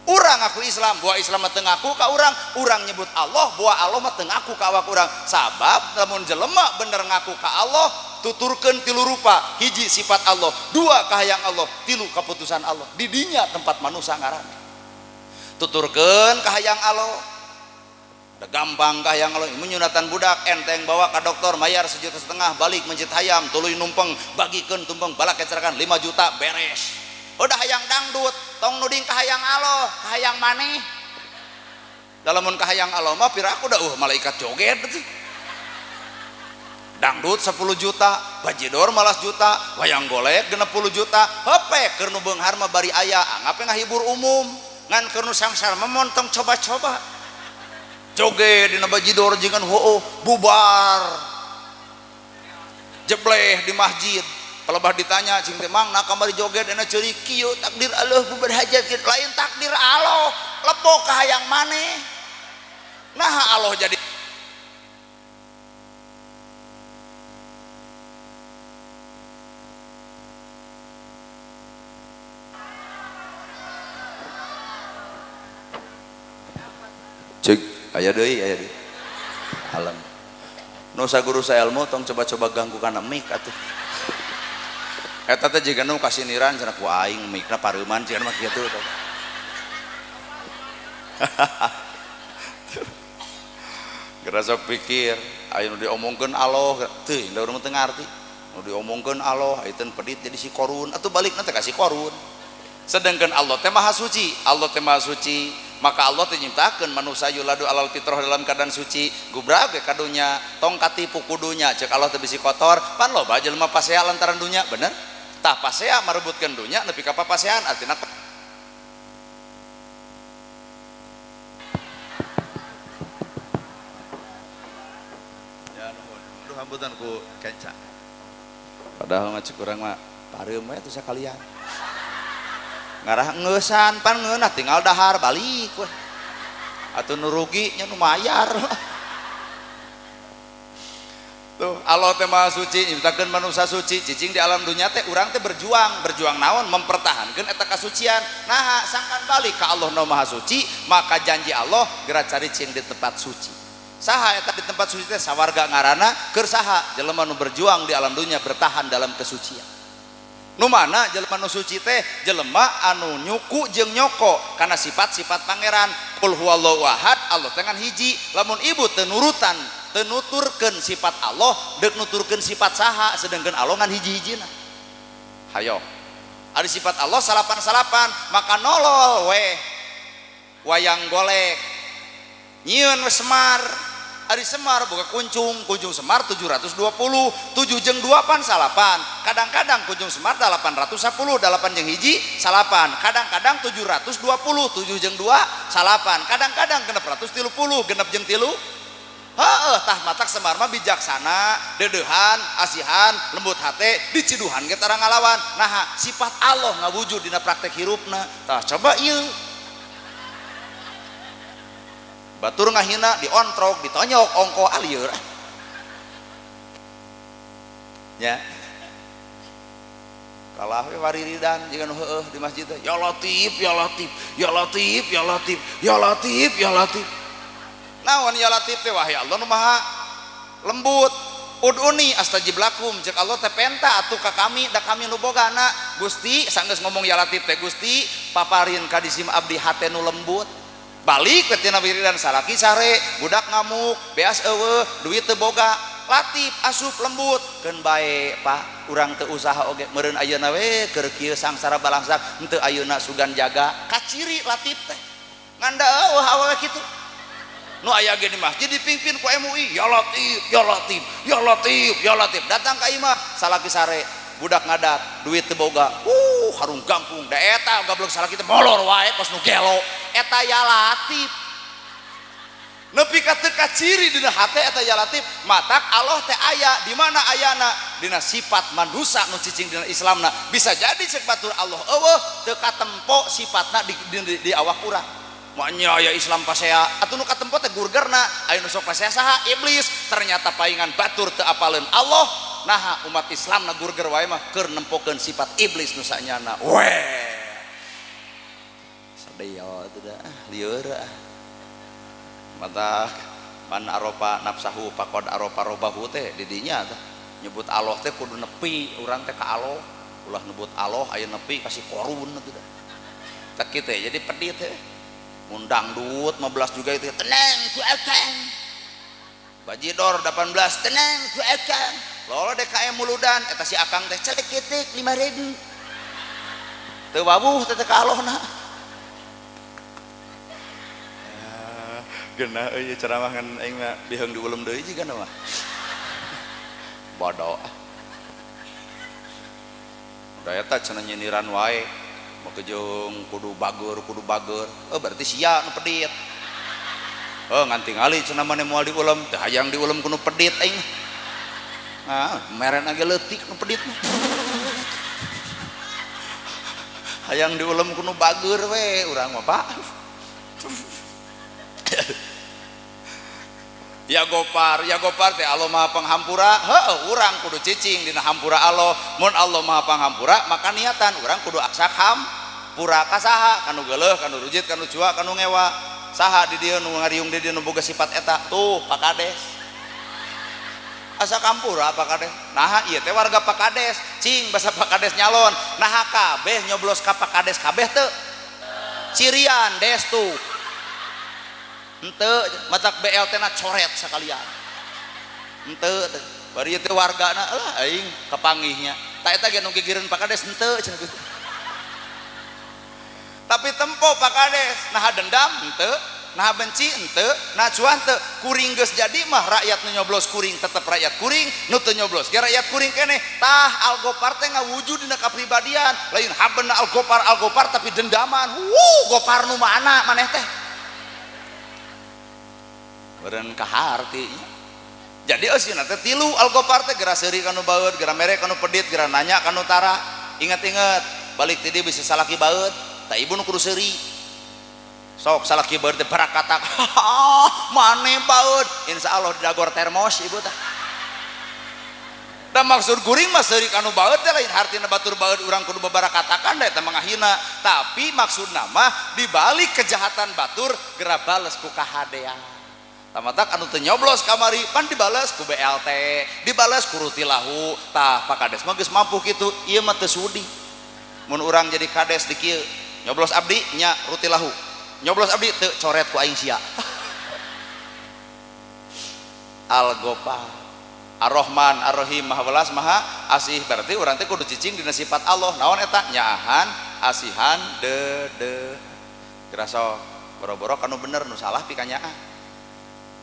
urang aku Islam boa Islam mah teu ngaku ka urang nyebut Allah boa Allah mah teu ngaku ka awak urang sabab lamun jelema bener ngaku ka Allah tuturkeun tilu rupa hiji sifat Allah dua kahayang Allah tilu keputusan Allah di dinya tempat manusia ngaranna tuturkeun kahayang Allah udah gampang kahayang Allah menyunatan budak enteng bawa ke dokter mayar 1,5 juta balik mencit hayam tuluy numpeng bagikeun tumpeng balak kecerakan 5 juta beres udah hayang dangdut tong nuding kahayang Allah kahayang maneh dalamun kahayang Allah mah piraku da malaikat joget tuh dangdut 10 juta bajidor 15 juta wayang golek 60 juta heupe keur nu beunghar mah bari aya angap ngahibur umum ngan keur nu samsara memontong coba-coba joget dina bajidor jeung heueuh bubar jebleh di masjid pelebah ditanya cing teh mang na kamari joget dina ceurik kieu takdir Allah bubar hajat lain takdir Allah lepo ka hayang maneh nah Allah jadi cek aya deui alam nu saguru saelmu tong coba-coba ganggu kana mik atuh eta teh jiga nu kasiniran cenah ku aing mikna pareuman cenah mah kitu teh geura sok pikir aya nu diomongkeun Allah teu da urang teu ngarti nu diomongkeun Allah aya teh pedit jadi si Korun atuh balikna teh ka si Korun sedangkan Allah teh maha suci maka Allah nyiptakeun manusia yuladu alal fitrah dalam keadaan suci gubrag ge kadunya tong katipu kudunya cek Allah teu bisi kotor pan loba jelema pasea lantaran dunya bener tah pasea marebutkeun dunya nepi ka papasean artina ya nuhun aduh hambutan ku kenca padahal mah cek urang mah pareum we teu sakalian ngarah ngeusan pan ngeunah tinggal dahar balik weh atuh nu rugi nya nu mayar tuh Allah teh maha suci nyiptakeun manusia suci cicing di alam dunya teh urang teh berjuang naon mempertahankeun eta kasucian nah sangkan balik ka Allah nu maha suci maka janji Allah geura cari cing di tempat suci saha eta di tempat suci teh sawarga ngaranna keur saha jelema nu berjuang di alam dunya bertahan dalam kesucian nu mana jelema nu suci teh jelema anu nyuku jeung nyoko karena sifat-sifat pangeran qul huwallahu ahad Allah tengan hiji lamun ibu teu nurutan teu nuturkeun sifat Allah deuk nuturkeun sifat saha sedengkeun Allah ngan hiji-hijina hayo ari sifat Allah salapan-salapan maka nolol weh wayang golek nyieun we Semar ari Semar boga kunjung Semar 720 7 jeung 2 pan salapan kadang-kadang kunjung Semar 810 8 jeung hiji salapan kadang-kadang 720 7 jeung 2 salapan kadang-kadang 630 genep jeung 3 heeh tah matak Semar mah bijaksana dedehan asihan lembut hate diciduhan ge tara ngalawan nah sifat Allah ngawujud dina praktek hirupna tah coba ieu batur ngahina diontrok ditonyok ongko alieur nya kalah we wariridan jeung heueuh di masjid teh ya latif ya latif ya latif ya latif ya latif ya latif naon ya latif teh wahai Allah nu maha lembut uduni astajib lakum cek Allah teh penta atuh ka kami da kami nu bogana Gusti sanggeus ngomong ya latif teh Gusti paparin ka disim abdi hate nu lembut balik ketina wiridan salaki sare budak ngamuk beas eueuh duit teu boga latif asup lembut keun bae Pak urang teu usaha oge meureun ayeuna we keur kieu sangsara balangsak henteu ayeuna sugan jaga kaciri latif teh nganda eueuh awewe kitu nu aya ge di masjid dipingpin ku MUI ya latif ya latif ya latif ya latif datang ka imah salaki sare budak ngadat duit teu boga harung gampung da eta goblok salaki teh molor wae kos nu gelo eta ya latif nepi ka teu kaciri dina hate eta ya latif matak Allah teh aya di mana ayana dina sifat manusia nu cicing dina Islamna bisa jadi cek batur Allah eueuh teu katempo sifatna di awak urang maknya aya Islam pasea atuh nu katempo teh gurgerna aya nu sok pasea saha iblis ternyata paingan batur teu apaleun Allah nah umat Islam na gurger wae mah keur nempokeun sifat iblis nu sanyana weh sadaya teh dah lieur mata man aropa nafsahu faqad aropa robahu teh di dinya teh nyebut Allah teh kudu nepi urang teh ka Allah ulah nyebut Allah aya nepi kasih korun teh dah tak kitu jadi pedit teh undang duit 15 juga itu tenang ku akang bajidor 18 tenang ku akang lolo DKM muludan eta si akang teh celek kitik 5.000 teu wabuh teh ka Allahna geuna euy ceramah ngan aing mah biheung diulem deui jigana mah bodoh da eta cenah nyindiran wae mau kejung kudu bager berarti sia nu pedit ngan tingali cenah mane moal diulem teh hayang diulem kudu pedit aing meren age leutik nu pedit mah hayang diulem kudu bager we urang mah Pak ya gopar teh Allah maha panghampura heuh urang kudu cicing dina hampura Allah mun Allah maha panghampura maka niatan urang kudu aksak hampura ka saha kanu geuleuh kanu rujit kanu cua kanu ngewa saha di dieu nu ngariung di dieu nu boga sifat eta tuh Pak Kades asa kampura Pak Kades nah ieu teh warga Pak Kades cing basa Pak Kades nyalon nah kabeh nyoblos ka Pak Kades kabeh teu cirian des tuh henteu matak BLT na coret sakalian henteu bari teh wargana lah aing kapanggihnya ta eta ge nu gigireun Pak Kades henteu cenah kitu tapi tempo Pak Kades nah dendam henteu nah benci henteu nah cuan teu kuring geus jadi mah rakyat nu nyoblos kuring tetep rakyat kuring nu teu nyoblos ge rakyat kuring keneh tah Algopar teh ngawujud dina kapribadian lain habeuna Algopar tapi dendaman Gopar nu mana maneh teh beren kaharti jadi eusina teh tilu Algopar teh geura seuri kanu baeud geura mere kanu pedit geura nanya kanu tara inget-inget balik ti dieu bisa salaki baeud ta ibu nu kudu seuri sok salaki baeud teh barakatak mane baeud insyaallah didagor termos ibu teh da maksud kuring mah seuri kanu baeud teh lain hartina batur baeud urang kudu babarakatakan da eta mangahina tapi maksudna mah dibalik kejahatan batur geura bales ku kahadean tamatak anu teu nyoblos kamari pan dibales ku BLT dibales ku rutilahu tah Pak Kades mah geus mampu kitu ieu mah teu sudi mun urang jadi kades di kieu nyoblos abdi nya rutilahu nyoblos abdi teu coret ku aing sia Algopar Ar-Rahman Ar-Rahim Maha Welas Maha Asih berarti urang teh kudu cicing dina sifat Allah naon eta nyaahan asihan de gerasa boro-boro kanu bener nu salah pi kanyaah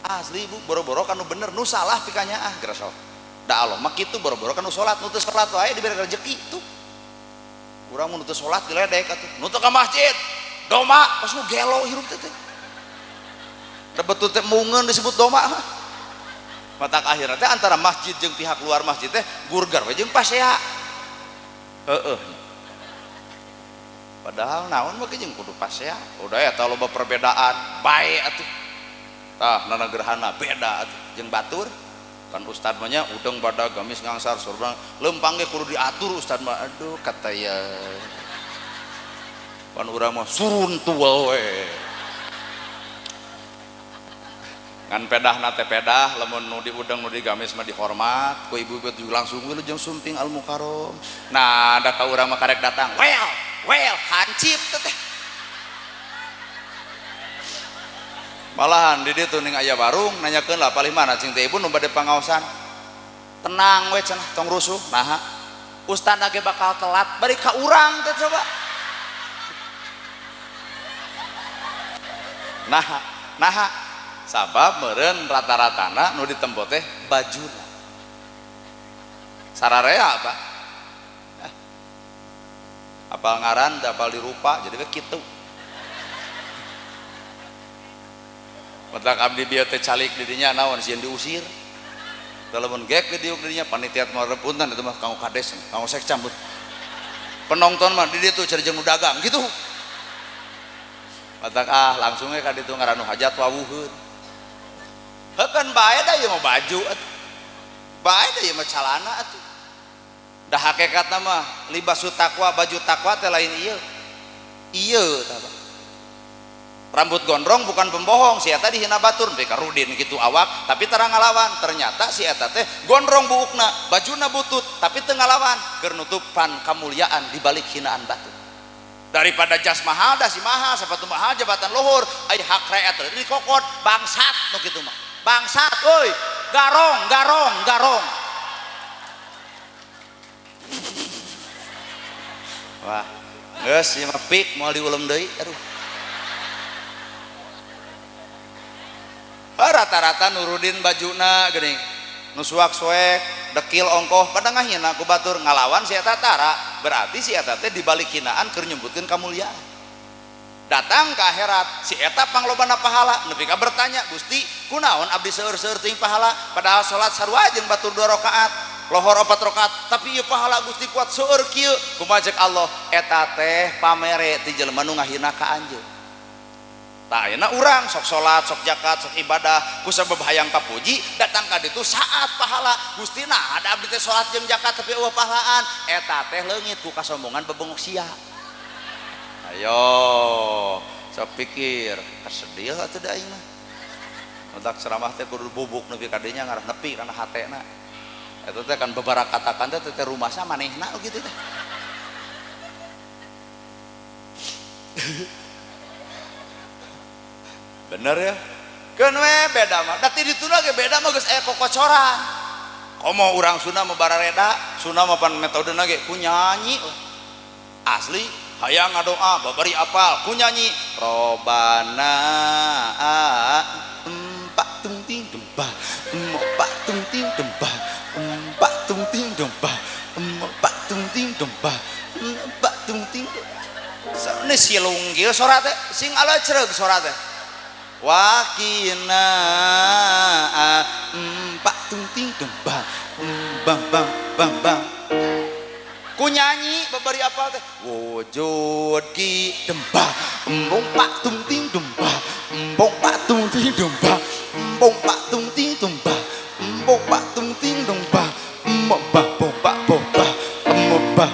asli Bu boro-boro kan nu bener nu salah pikanya geura sok da Allah mah kitu boro-boro kan nu salat nu teu salat wae diberi rezeki tuh urang mun nu teu salat diledek atuh nu teu ka masjid doma pas nu gelo hirup teh da betul teh mungeun disebut doma matak akhirna teh antara masjid jeung pihak luar masjid teh gurgar we jeung pasea heeh padahal naon mah jeung kudu pasea udah eta loba perbedaan bae atuh tah nana gerhana beda atuh jeung batur kan ustad mah nya udeng badag gamis ngangsar surang lempang ge kudu diatur ustad mah aduh kata ya pan urang mah surun tuel we ngan pedah nate pedah lamun nu di udeng nu di gamis mah dihormat ku ibu-ibu juga langsung we jeung sumping al mukarom nah da ka urang mah karek datang well hancip teh malahan di ditu ning aya warung nanyakeun lah palih mana cing teh ibu nu bade pangaosan tenang we cenah tong rusuh naha ustad ge bakal telat bari ka urang teh coba naha sabab meureun rata-ratana nu ditempo teh bajuna sararea apa apal ngaran apal dirupa jadi we kitu matak abdi bieu teh calik di dinya naon sieun diusir teu lamun gek ke diuk di dinya panitia mah repuntan eta mah kanggo kades kanggo sek cambut penonton mah di ditu cer jeung dagang gitu matak langsung we ka ditu ngaran nu hajat wawuheun heukeun bae da ieu mah baju atuh bae da ieu mah calana atuh dah hakikatna mah libasu taqwa baju taqwa teh lain ieu tah rambut gondrong bukan pembohong si eta dihina batur teh karudin kitu awak tapi terang ngalawan ternyata si eta teh gondrong buukna bajuna butut tapi teu ngalawan keur nutupan kamulyaan di balik hinaan batur daripada jas mahal dah si mahal sepatu mahal jabatan luhur ai hak rakyat teh dikokot bangsat nu kitu mah bangsat euy garong wah geus ieu mah pik moal diulem deui aduh rata-rata nurudin bajuna geuning nu suak-suek dekil ongkoh pada ngahina ku batur ngalawan si eta tara berarti si eta teh dibalik hinaan keur nyebutkeun kamulyaan datang ke akhirat si eta panglobana pahala nepi ka bertanya Gusti kunaon abdi seueur-seueur teuing pahala padahal salat sarua jeung batur 2 rakaat lohor 4 rakaat tapi ieu pahala Gusti kuat seueur kieu kumaha ceuk Allah eta teh pamere ti jelema nu ngahina ka anjeun tah ayeuna urang sok salat sok zakat sok ibadah ku sabab hayang kapuji datang ka ditu saat pahala Gusti nah ada abdi teh salat jeung zakat tapi eueuh pahalaan eta teh leungit ku kasombongan bebengok sia ayo sok pikir kasedil atuh da aing mah utak ceramah teh kudu bubuk nepi ka dinya ngarah nepi kana hatena eta teh kan beberapa katakan teh teh rumahna manehna gitu teh bener ya keun we beda mah da ti dituna ge beda mah geus aya kokocoran komo urang Sunda mah barareda Sunda mah pan metodena ge ku nyanyi asli hayang ngadoa babari apal ku nyanyi robana empak tung ting dembah empak tung ting dembah empak tung ting dembah empak tung ting dembah empak tung ting sanes silung kieu sora teh sing alecreug sora teh wakina empak tung ting dembah bang bang bang bang ku nyanyi babari apal teh wujud ki dembah embong pak tung ting dembah embong pak tung ting dembah embong pak tung ting dembah embong pak tung ting dembah mbah boba boba mbah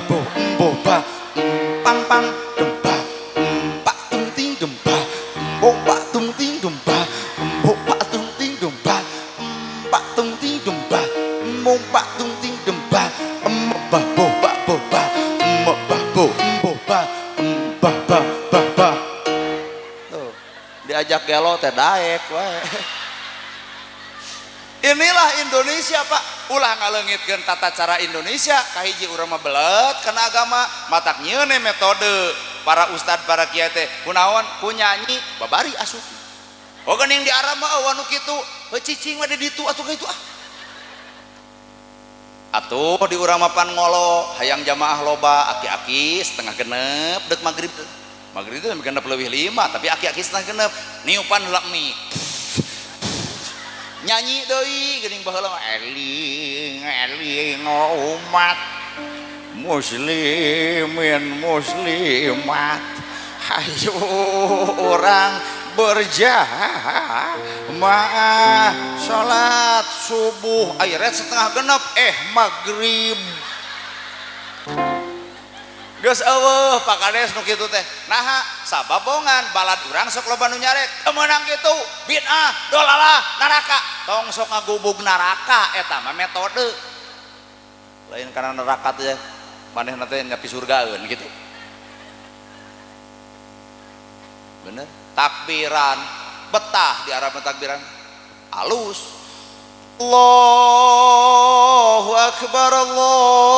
boba pang pang dembah pak tung ting dembah embong pak tung ting dembah embong pak tung ting dembah pak tung ting dembah embong pak tung ting dembah mbah boba boba mbah boba mbah tuh diajak gelo teh daek wae inilah Indonesia Pak ulah ngaleungitkeun tata cara Indonesia kahiji urang mah belet kana agama matak nyieun metode para ustad para kiai teh kunaon ku nyanyi babari asup oh geuning di Arab mah eueuh nu kitu cicing mah di ditu atuh kitu ah atuh di urang mapan ngolo hayang jamaah loba aki-aki setengah genep dek magrib itu genep leuwih 5 tapi aki-aki setengah genep niupan heula mie nyanyi deui geuning baheula eling eling umat muslimin muslimat hayu orang berjamaah salat subuh ayeuna setengah genep magrib geus eueuh pakades nu kitu teh naha sababongan balad urang sok loba nu nyaret meunang kitu bid'ah dolalah neraka tong sok ngagubug neraka eta mah metode lain karena neraka teh manehna teh nyapi surgaeun gitu bener takbiran betah di Arab takbiran alus Allahu akbar Allahu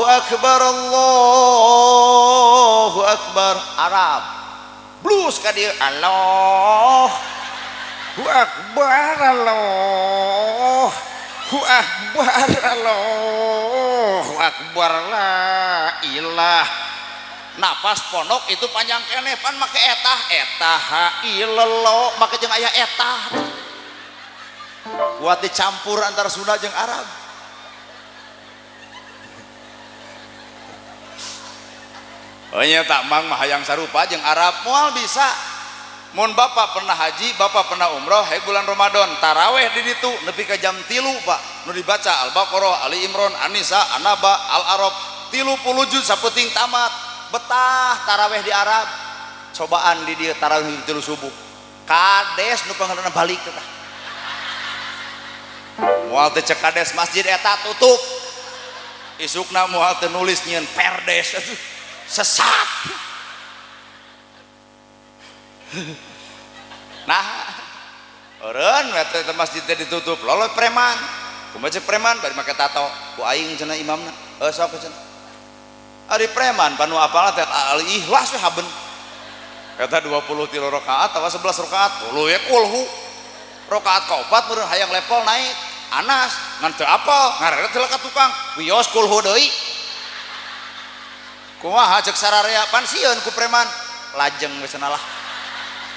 akbar Allahu akbar Arab blues ka dieu Allahu akbar Allahu akbar Allahu akbar la ilah napas pondok itu panjang keneh pan make etah ha ilallah make jeung aya etah buat dicampur antara Sunda jeung Arab oh nya tak mang mah hayang sarupa jeung Arab moal bisa mun bapak pernah haji bapak pernah umroh bulan Ramadan taraweh di ditu nepi ka jam 3 Pak nu dibaca Al-Baqarah Ali Imran An-Nisa An-Naba Al-Arab 30 juz sapeting tamat betah taraweh di Arab cobaan di dia taraweh di 3 subuh kades nu pangaranna balik teh moal teh cek kades masjid eta tutup isukna moal teh nulis nyieun perdes sesat nah eureun teh masjid teh ditutup lolo preman kumaha cek preman bari make tato ku aing cenah imamna sok cenah ari preman panu apalna teh al ikhlas we haben eta 23 rakaat atawa 11 rakaat tuluy kulhu rakaat kaopat meureun hayang level naik Anas ngan teu apal ngareret heula ka tukang wios kulhu deui kumaha cek sararea pan sieun ku preman lajeng we cenah lah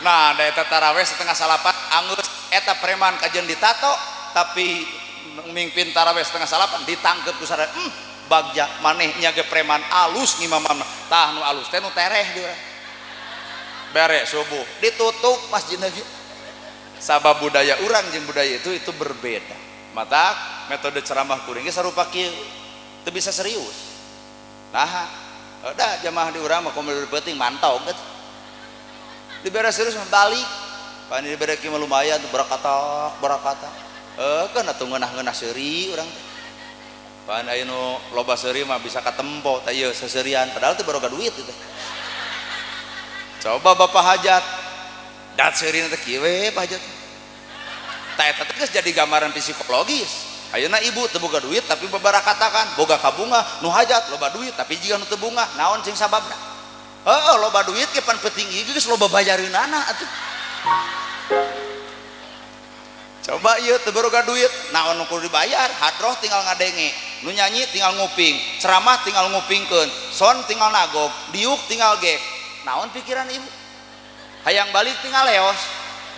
nah da eta taraweh setengah salapan anggeus eta preman kajeun ditato tapi mimpin taraweh setengah salapan ditangkep ku sararea bagja maneh nya ge preman alus ngimamna tah nu alus teh nu tereh dia bere subuh ditutup masjidna ge sabab budaya urang jeung budaya itu berbeda mata metode ceramah kuring ge sarupa kieu teu bisa serius nah da jamaah di urang mah komo penting mantau gitu dibere serius balik pan dibere kieu lumayan tuh barakata kan atuh ngeunah-ngeunah seuri urang teh pan aya nu loba seuri mah bisa katempo teh ieu seserian padahal teh baroga duit teh coba bapak hajat dat seuri teh kieu we hajat tah eta teh geus jadi gambaran psikologis ayeuna ibu teu boga duit tapi babarakatakan boga kabunga nu hajat loba duit tapi jiga nu teu bunga naon sing sababna heuh loba duit ge pan penting ieu geus loba bayareunana atuh coba ieu teu boga duit naon nu kudu dibayar hadroh tinggal ngadenge nu nyanyi tinggal nguping ceramah tinggal ngupingkeun son tinggal nagog diuk tinggal gek naon pikiran ibu hayang balik tinggal leos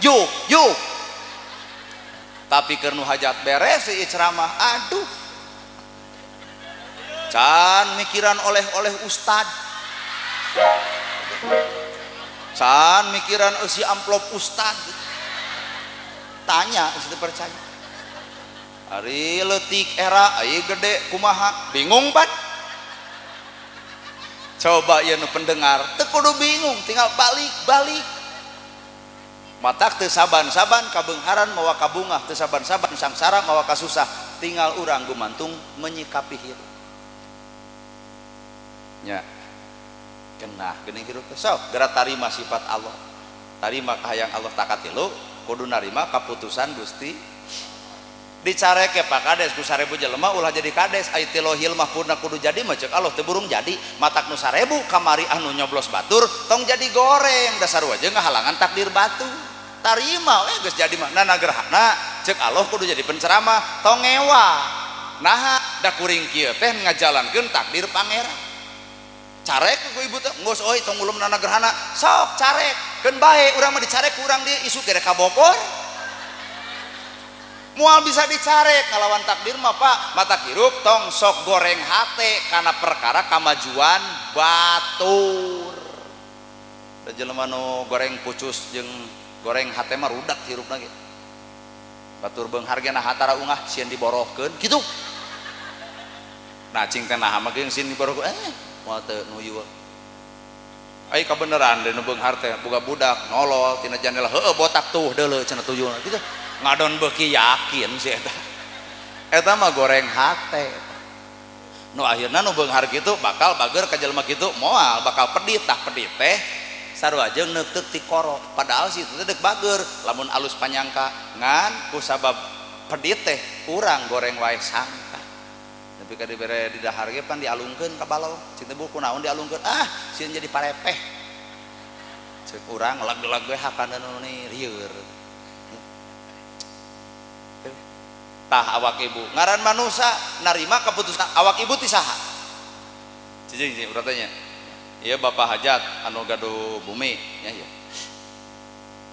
juk tapi keur nu hajat beres ieu ceramah aduh can mikiran oleh ustad can mikiran isi amplop ustad tanya geus teu percaya ari leutik era aya gede kumaha bingung pan coba ieu nu pendengar teu kudu bingung tinggal balik matak teu saban-saban kabeungharan mawa kabungah teu saban-saban sangsara mawa kasusah tinggal urang gumantung menyikapi hirup nya kenah geuning hirup teh sok geura tarima sifat Allah tarima kahayang Allah takatilu kudu narima kaputusan Gusti dicarek ke Pak Kades ku 1000 jelema ulah jadi kades ai tilohil mah purna kudu jadi mah ceuk Allah teu burung jadi matak nu 1000 kamari anu nyoblos batur tong jadi goreng dasar wajah ngahalangan takdir batu tarima we geus jadi mah nanagerhana ceuk Allah kudu jadi penceramah tong ngewa nah da kuring kieu teh ngajalankeun takdir pangeran carek ku ibu teh geus euy tong ulum nanagerhana sok carek keun bae urang mah dicarek ku urang dieu isu gere ka Bogor mual bisa dicarek ngalawan takdir mah Pak mata hirup tong sok goreng hate karena perkara kamajuan batur da jelema nu goreng pucus jeung goreng hate mah rudak hirup lagi batur beunghar ge nah hatara ungah sieun diborohkeun kitu nah cing teh naha mah geus sieun diborohkeun moal teu nuyu ai kabeneran deui nu beunghar teh boga budak nolol tina jendela heueuh botak tuh deuleu cenah tuyulna kitu ngadon beuki yakin sih eta mah goreng hate nu akhirna nu beunghar kitu bakal bager ka jelema kitu moal bakal pedit tah pedit teh sarua jeung neuteuk ti koro padahal situ teh deuk bager lamun alus panyangka ngan ku sabab pedit teh urang goreng wae sangka tapi ka dibere di dahar ge pan dialungkeun ka balong cing teh buku naon dialungkeun sieun jadi parepeh ceuk urang lag-lag we hakana nu ni rieur tah awak ibu ngaran manusia narima keputusan awak ibu ti saha cicing urang tanya ieu bapak hajat anu gaduh bumi nya ieu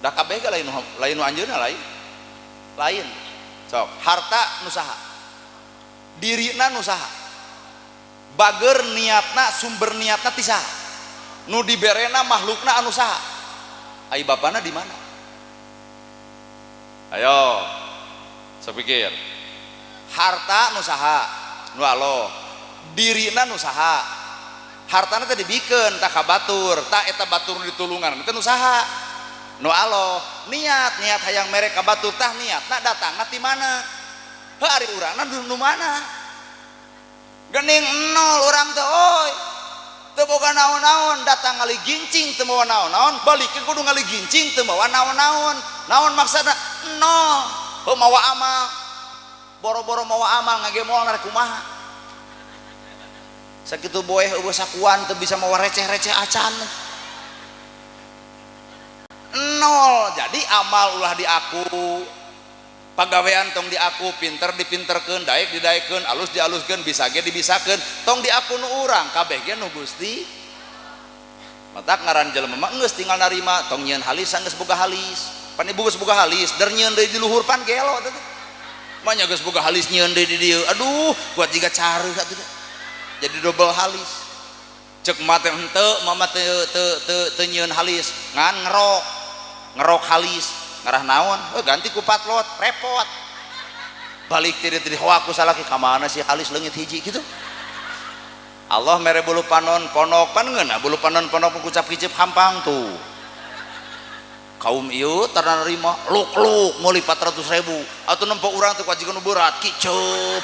da kabeh ge lain nu anjeunna lain sok harta nu saha dirina nu saha bager niatna sumber niatna ti saha nu diberena makhlukna anu saha ai bapana di mana ayo sepikir harta nu saha nu Allah dirina nu saha hartana teh dibikeun tah ka batur tah eta batur ditulungan teh nu saha nu Allah niat hayang mere ka batur tah niatna datangna ti mana heuh ari urangna nu mana geuning nol urang teh oi teu boga naon-naon datang ngali gincing teu mawa naon-naon balikeun kudu ngali gincing teu mawa naon-naon naon maksudna nol mawa amal boro-boro mawa amal ngagemol narek kumaha sakitu boeh eueuh sakuan teu bisa mawa receh-receh acan nol jadi amal ulah diaku pagawean tong diaku pinter dipinterkeun daek didaekeun alus dialuskeun bisa ge dibisakeun tong diaku nu urang kabeh ge nu Gusti matak ngaran jelema mah geus tinggal narima tong nyieun halis geus boga halis pan ibu geus boga halis der nyieun deui di luhur pan gelo teh mah nya geus boga halis nyieun deui di dieu aduh kuat jiga careuh atuh jadi double halis ceuk mah teh henteu mama teu nyieun halis ngan ngerok halis ngarah naon ganti ku patlot repot balik ti dieu hoa ku salaki ka mana si halis leungit hiji kitu Allah mere bulu panon ponok pan ngeuna bulu panon ponok kucap kicip hampang tuh kaum ieu tararima luk-luk meuli 400.000 atuh nempo urang teh wajikeun berat kiceup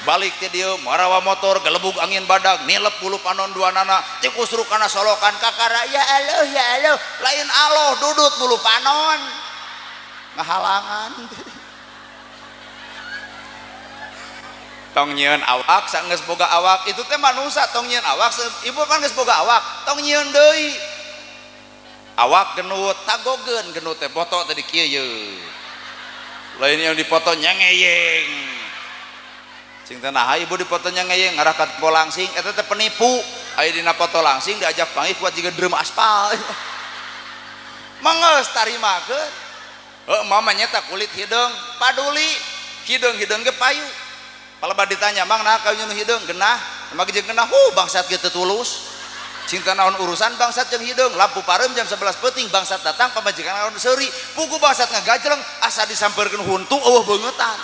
balik teh dieu marawa motor gelebug angin badag nilep bulu panon duanana ti kusruk kana solokan kakara ya Allah lain Allah dudut bulu panon ngahalangan tong nyieun awak saenggeus boga awak itu teh manusia tong nyieun awak ibu kan geus boga awak tong nyieun deui awak genut tagogeun genut teh foto tadi kieu ye lain yang dipoto nyangeyeng sing teh naha ibu dipoto nyangeyeng ngarah ka langsing eta teh penipu aya dina foto langsing diajak panggih kuat jiga dreum aspal manggeus tarimakeun heuh mama nyeta kulit hideung paduli hideung ge payu palaban ditanya mang nah ka nyeun hideung genah mage jeung genah bangsat ge teu tulus cinta naon urusan bangsat jeung hideung lampu parem jam 11 peuting bangsat datang pamajikan naon seuri pugu bangsat ngagajreng asa disampeurkeun huntu eueuh beungetan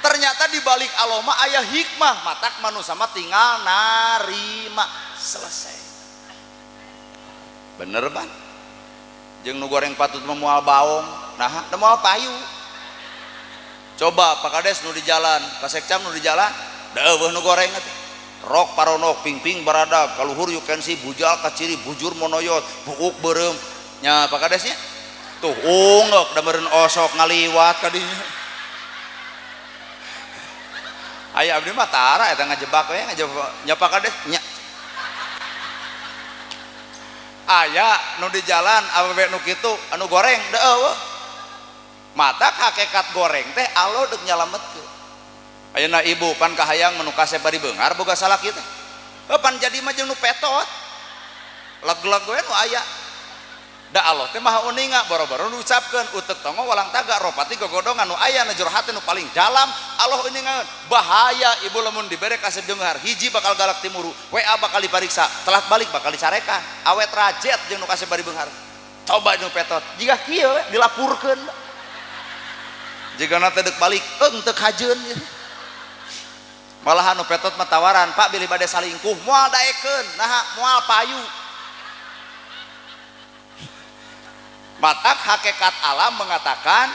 ternyata di balik Allah mah aya hikmah matak manusia mah tinggal narima selesai bener ban jeung nu goreng patut memual baong nah teu moal payu coba Pak Kades nu di jalan Pasekcam nu di jalan da eueuh nu goreng atuh rok paronok ping baradag kaluhur you can see bujal kaciri bujur monoyot buuk beureum nya Pak Kadesnya tuh ungek da meureun osok ngaliwat ka dinya aya abdi mah tara eta ngajebak we nyepak kades nya aya nu di jalan awewe nu kitu anu goreng da eueuh matak hakikat goreng teh Allah deuk nyalametkeun ayeuna ibu pan kahayang menu kase bari beungar boga salaki teh pan jadi mah jeung nu petot leg-leg we nu aya da Allah teh maha uninga boro-boro nu ucapkeun utek tongo walang taga ropati gogodongan nu aya na jero hati nu paling dalam Allah uningaeun bahaya ibu lamun dibere kasih dengar hiji bakal galak timuru WA bakal dipariksa telat balik bakal dicarekan awet rajet jeung nu kasih bari beunghar coba nu petot jika kieu dilapurkeun jika na teh deuk balik teu hajeun malahan nu petot mah tawaran Pak bilih bade salingkuh moal daekeun naha moal payu matak hakikat alam mengatakan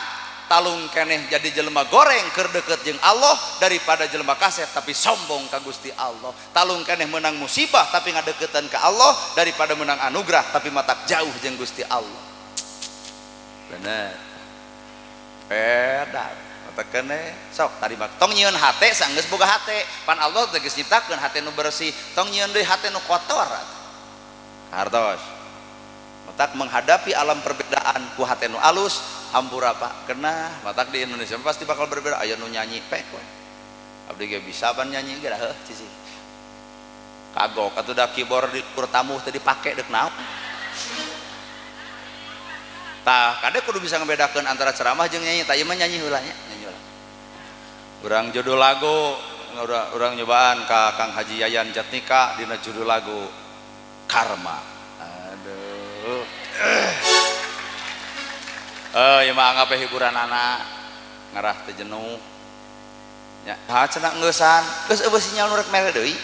talung keneh jadi jelema goreng keur deukeut jeung Allah daripada jelema kaset tapi sombong ka Gusti Allah talung keneh menang musibah tapi ngadeukeutkeun ka Allah daripada menang anugerah tapi matak jauh jeung Gusti Allah bener beda matak keneh sok tadi mak tong nyieun hate sanggeus boga hate pan Allah teh geus nyiptakeun hate nu bersih tong nyieun deui hate nu kotor hartos matak menghadapi alam perbedaan ku hate nu alus hampura Pak kena matak di Indonesia pasti bakal berbeda aya nu nyanyi pek we abdi ge bisa pan nyanyi ge heuh cici kagok atuh da keyboard di tamu teh dipake deuk naon tah kade kudu bisa ngebedakeun antara ceramah jeung nyanyi tah ieu mah nyanyi heula nya nyanyi heula urang judul lagu urang nyobaan ka Kang Haji Yayan Jatnika dina judul lagu Karma aduh ya mah anggap hiburan anak ngarah teh jenuh nya cenah ngeusan geus eueuh sinyal nu rek mere deui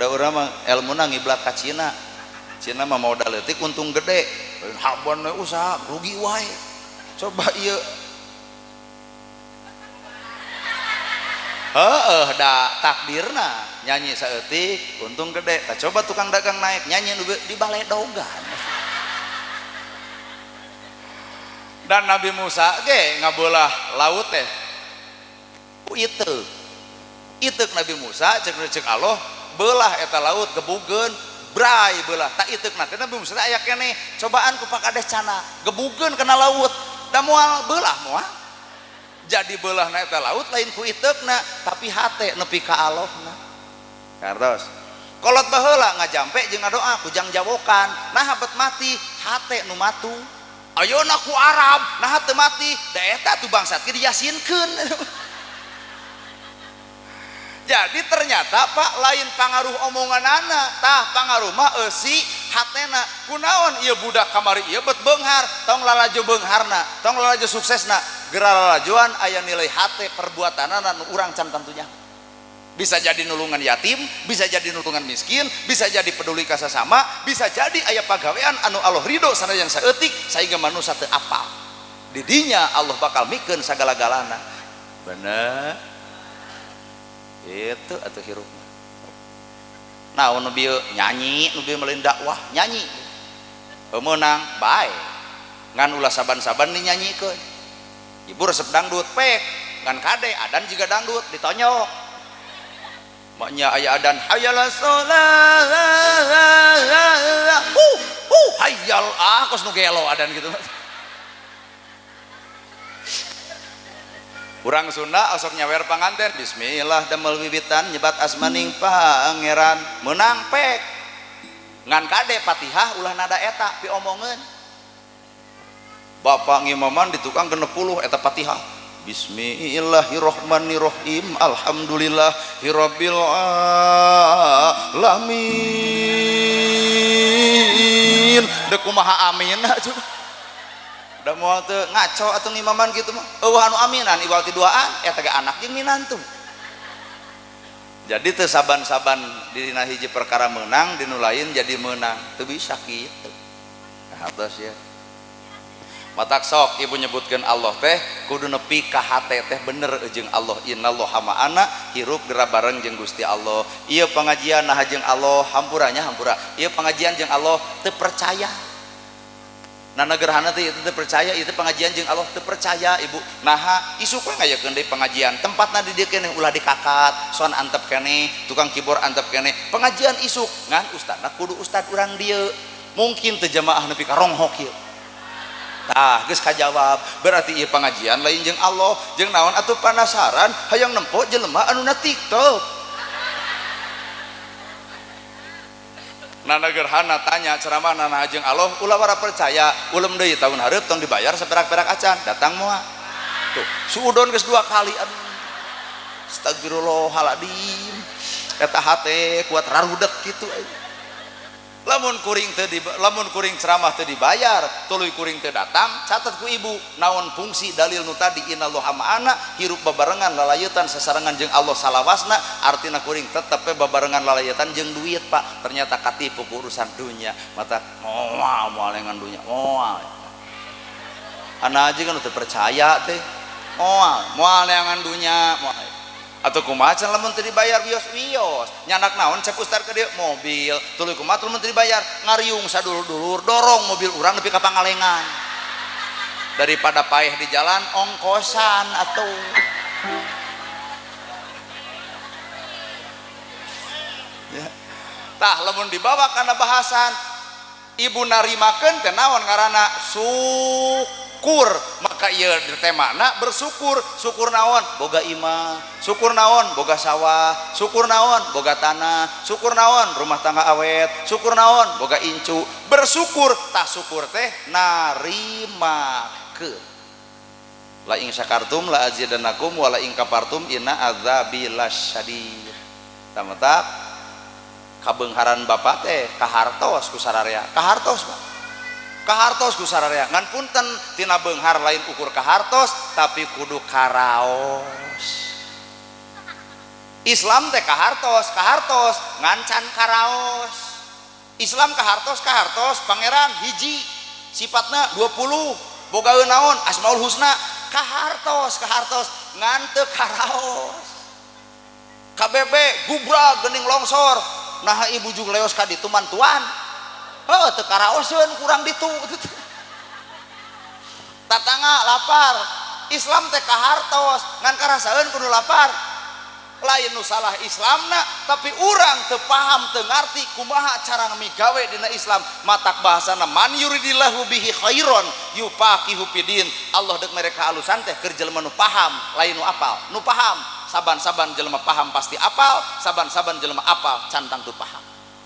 da urang mah elmuna ngiblat ka Cina Cina mah modal leutik untung gede habon we usaha rugi wae coba ieu heueuh da takdirna nyanyi saeutik untung gede tah coba tukang dagang naik nyanyi di baledogan dan Nabi Musa ge ngabelah laut teh ku ieu Nabi Musa ceuk Allah belah eta laut gebugeun brai belah tak ieu teh Nabi Musa aya keneh cobaan ku pakades cana gebugeun kana laut da moal belah moal jadi belah na eta laut lain ku iteukna tapi hate nepi ka Allahna kartos kolot baheula ngajampe jeung ngadoa kujang jawokan nah habet mati hate nu matu ayeuna ku Arab nah teu mati da eta tu bangsat ge diyasinkeun jadi ternyata Pak lain pangaruh omonganana tah pangaruh mah eusi hatena kunaon ieu budak kamari ieu bet beunghar tong lalajo beungharna tong lalajo suksesna geura lalajoan aya nilai hate perbuatanana nu urang can tentunya bisa jadi nulungan yatim bisa jadi nulungan miskin bisa jadi peduli ka sasama bisa jadi aya pagawean anu Allah ridho sanajan saeutik sehingga manusia teu apal di dinya Allah bakal mikeun sagala-galana bener itu atuh hirup naon nu bieu nyanyi nu bieu meuleun dakwah nyanyi meunang bae ngan ulah saban-saban dinyanyikeun ibu resep dangdut pek ngan kade adan juga dangdut ditonyok maknya aya adan hayal sholat hayal kos nu gelo adan gitu urang Sunda osok nyawer panganten bismillah damel wiwitan nyebat asmaning pangeran menang pek ngan kade Fatihah ulah nada eta pi omongeun bapak ngimaman di tukang 60 eta Fatihah Bismillahirrahmanirrahim alhamdulillahirabbil alamin da kumaha amin coba da moal teu ngaco atuh ngimaman kitu mah eueuh anu aminan iwal ti duaan eta ge anak jeung minantu jadi teu saban-saban dina hiji perkara menang dinu lain jadi menang teu bisa kitu hatos ya matak sok ibu nyebutkan Allah teh kudu nepi ka hate teh bener jeung Allah innallaha ma'ana hirup geura bareng jeung Gusti Allah ieu pengajian nah jeung Allah hampuranya hampura ieu pengajian jeung Allah teu percaya Nah gerhana teh itu percaya itu pengajian jeung Allah teu percaya ibu. Nah isuk we ngayakeun deui pengajian tempatna di dieu keneh ulah dikakat son antep keneh tukang keyboard antep keneh pengajian isuk ngan ustadna kudu ustad urang dieu mungkin teu jamaah nepi ka ronghok ieu. Tah geus kajawab berarti ieu pengajian lain jeung Allah jeung naon atuh panasaran hayang nempo jelema anu na TikTok. Nana gerhana tanya ceramah nana jeung Allah ulah wara percaya ulem deui tahun hareup tong dibayar saperak-perak acan datang moal tuh suudon geus 2 kali aduh astagfirullahaladzim eta hate kuat rarudek kitu lamun kuring ceramah teu dibayar tuluy kuring teu datang catat ku ibu naon fungsi dalil nu tadi innallaha ma'ana hirup babarengan lalayeutan sasarengan jeung Allah salawasna artina kuring tetep babarengan lalayeutan jeung duit Pak ternyata katipu ku urusan dunya mata moal dengan dunya moal ana aja kan teu percaya teh moal dengan dunya moal atau kumaha can lamun teu dibayar wios nyanak naon cek ustad ke dieu mobil tuluy kumaha lamun teu dibayar ngariung sadulur-dulur dorong mobil urang nepi ka Pangalengan daripada paeh di jalan ongkosan atuh ya. Tah lamun dibawa kana bahasan ibu narimakeun teh naon ngaranna syukur maka ieu temana bersyukur syukur naon boga imah syukur naon boga sawah syukur naon boga tanah syukur naon rumah tangga awet syukur naon boga incu bersyukur tak syukur teh narimakeun la ing syakartum la azidannakum wa la ing kafartum inna adzabi lasyadid tamatap kabeungharan bapak teh kahartos ku sararea kahartos Pak kahartos ku sararea ngan punten tina beunghar lain ukur kahartos tapi kudu karaos Islam teh kahartos ngancan karaos Islam kahartos pangeran hiji sifatna 20 bogaeun naon asmaul husna kahartos ngan teu karaos KBB gubrag geuning longsor nah ibu jug leos ka ditu mantuan teu karaoseun kurang ditu tatangga lapar Islam teh kahartos ngan karasaeun kudu lapar lain nu salah Islamna tapi urang teu paham teu ngarti kumaha cara ngamigawe dina Islam matak bahasana man yuridillahu bihi khairon yufaqihu fidin Allah deuk mereka alusan teh keur jelema nu paham lain nu apal nu paham saban-saban jelema paham pasti apal saban-saban jelema apal cantang teu paham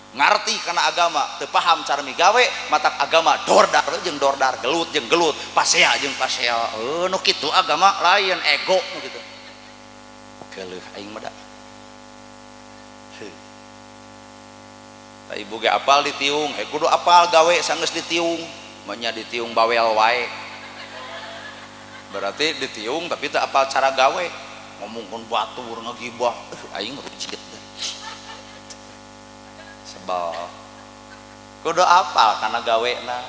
ngarti karena agama teu paham cara migawe matak agama dordar jeung dordar gelut jeung gelut pasea jeung pasea nu kitu agama lain ego nu kitu keuleuh aing mah da ibu ge apal ditiung kudu apal gawe sanggeus ditiung manya ditiung bawel wae berarti ditiung tapi teu apal cara gawe ngomongkeun batur ngagibah aing rucit sebal kudu apal karena gawena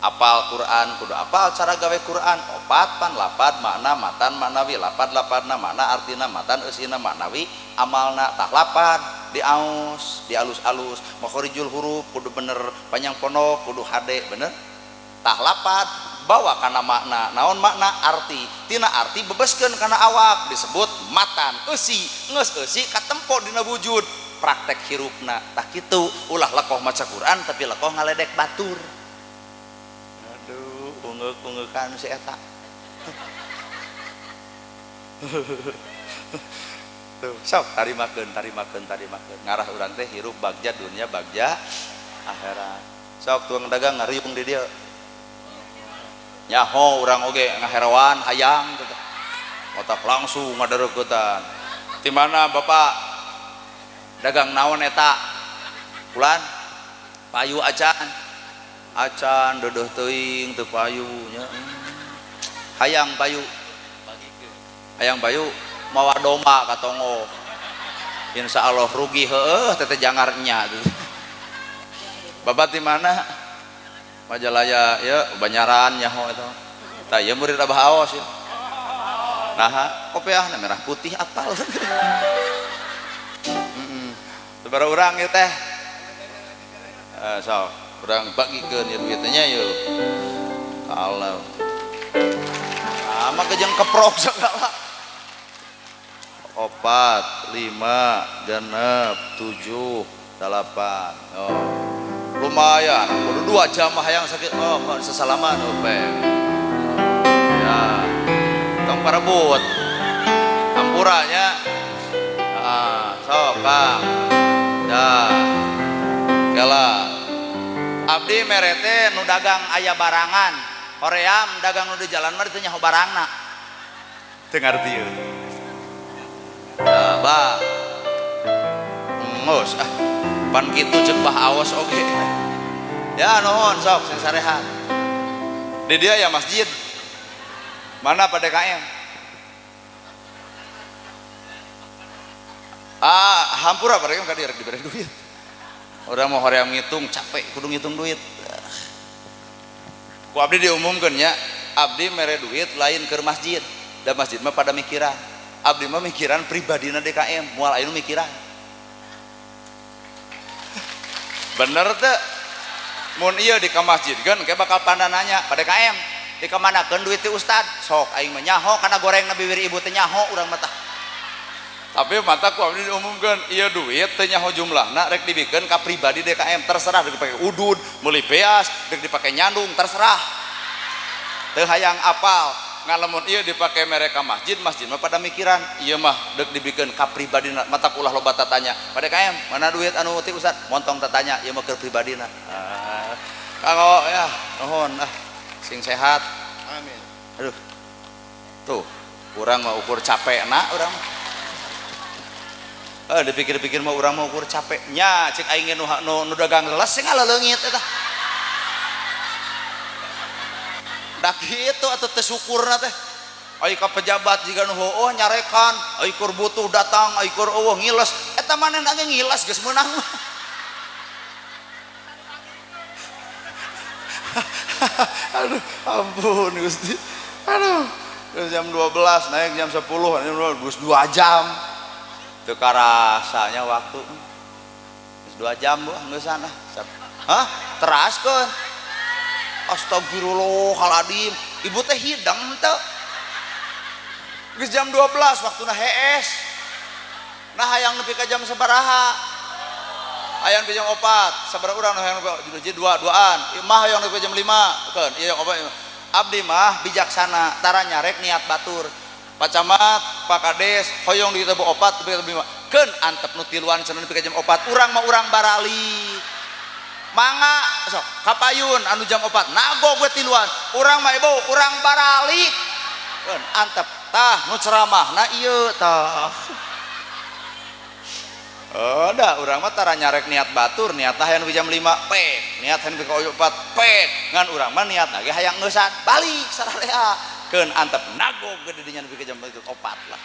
apal Quran kudu apal cara gawe Quran opat pan lapad makna matan maknawi lapad lapadna makna artina matan eusina maknawi amalna tah lapad diaus dialus-alus makhorijul huruf kudu bener panjang pondok kudu hade bener tah lapad bawa kana makna naon makna arti tina arti bebeskeun kana awak disebut matan eusi geus eusi katempo dina wujud praktek hirupna tah kitu ulah lekoh maca Quran tapi lekoh ngaledek batur aduh ungeuk-ungeukkan si eta tuh sok tarimakeun ngarah urang teh hirup bagja dunia bagja akhirat sok tuang dagang ngariung di dieu nyaho urang oge ngaherowan hayang gitu otak langsung ngadareuketan di mana bapak dagang naon eta ulan payu acan dodeh teuing teu payu nya hayang payu mawa domba katongo insyaallah rugi heueuh teh jangarnya babat di mana Majalaya ya Banyaran nyaho itu tah ieu murid Abah Aos ya nah kopiahna merah putih apal sabaraha urang ieu teh so urang bagikeun ieu duitnya yeuh Allah sama kejeng keprok segala 4 5 genep 7 8 oh lumayan udah 2 jam hayang sakit oh sesalaman openg ya tong parebut hampuranya sok Kang ya kela abdi merete nu dagang aya barangan hoream dagang nu di jalan mah teu nyaho barangna teu ngarti ieu ya bah ngos pan kitu ceuk bah aos oge ya nuhun sok sing sarehat di dia ya masjid mana pada KM hampura pada kan direk diberi duit orang mau hoream ngitung capek kudu ngitung duit ku abdi diumumkeun nya abdi mere duit lain ke masjid da masjid mah pada mikiran abdi mah mikiran pribadina DKM moal aya nu mikiran bener teh mun ieu di ka masjidkeun ke bakal pandananya pada KM di ka manakeun duit ti ustad sok aing mah nyaho kana goreng na bibir ibu teh nyaho urang mah tah tapi mata ku abdi diumumkeun ieu duit teh nyaho jumlahna rek dibikeun ka pribadi DKM terserah rek dipake udud meuli beas rek dipake nyandung terserah teu hayang apal ngalamun ieu dipake mereka masjid mah pada mikiran ieu mah deuk dibikeun ka pribadina mata ulah loba tatanya pada KM mana duit anu ti ustad montong tatanya ieu mah keur pribadina kanggo ya nuhun sing sehat amin aduh tuh urang mah ukur capekna urang mah dipikir-pikir mah urang mah ukur capeknya cek aing nu dagang leles sing ngaleungit eta da kitu atuh teh syukurna teh ai ka pejabat jiga nu heueuh nyarekan ai kur butuh datang ai kur eueuh ngiles eta manehna ge ngiles geus meunang aduh ampun Gusti aduh jam 12 naik jam 10 geus 2 jam teu karasanya waktu geus 2 jam geus sana hah teraskeun astagfirullahaladzim ibu teh hidang teu geus jam 12 waktuna hees nah hayang nepi ka jam sabaraha hayang nepi jam 4 sabaraha urang hayang nepi 2-2an mah hayang nepi jam 5 keun ieu obat abdi mah bijaksana tara nyarek niat batur Pak Camat Pak Kades hoyong di tebu 4 tepi 5 keun antep nu tiluan cenah nepi ka jam 4 urang mah urang barali mangga sok kapayun anu jam 4 nago gue tiluan urang mah ibu urang barali keun antep tah nu ceramah na ieu tah da urang mah tara nyarek niat batur niatna hayang jam 5 pek niat hayang ka 4 pek ngan urang mah niatna ge hayang ngeusan balik sararea keun antep nago gede dinya nepi ka jam 4 lah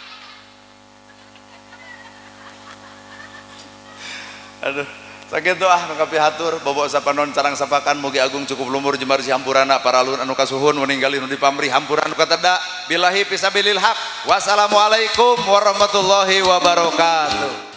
aduh sakitu nu kapihatur bobo sapanon carang sapakan mugi agung cukup lumur jembar si hampurana para alun anu kasuhun meninggali nu dipamri hampuran nu kateda billahi fisabilil haq wassalamualaikum warahmatullahi wabarakatuh.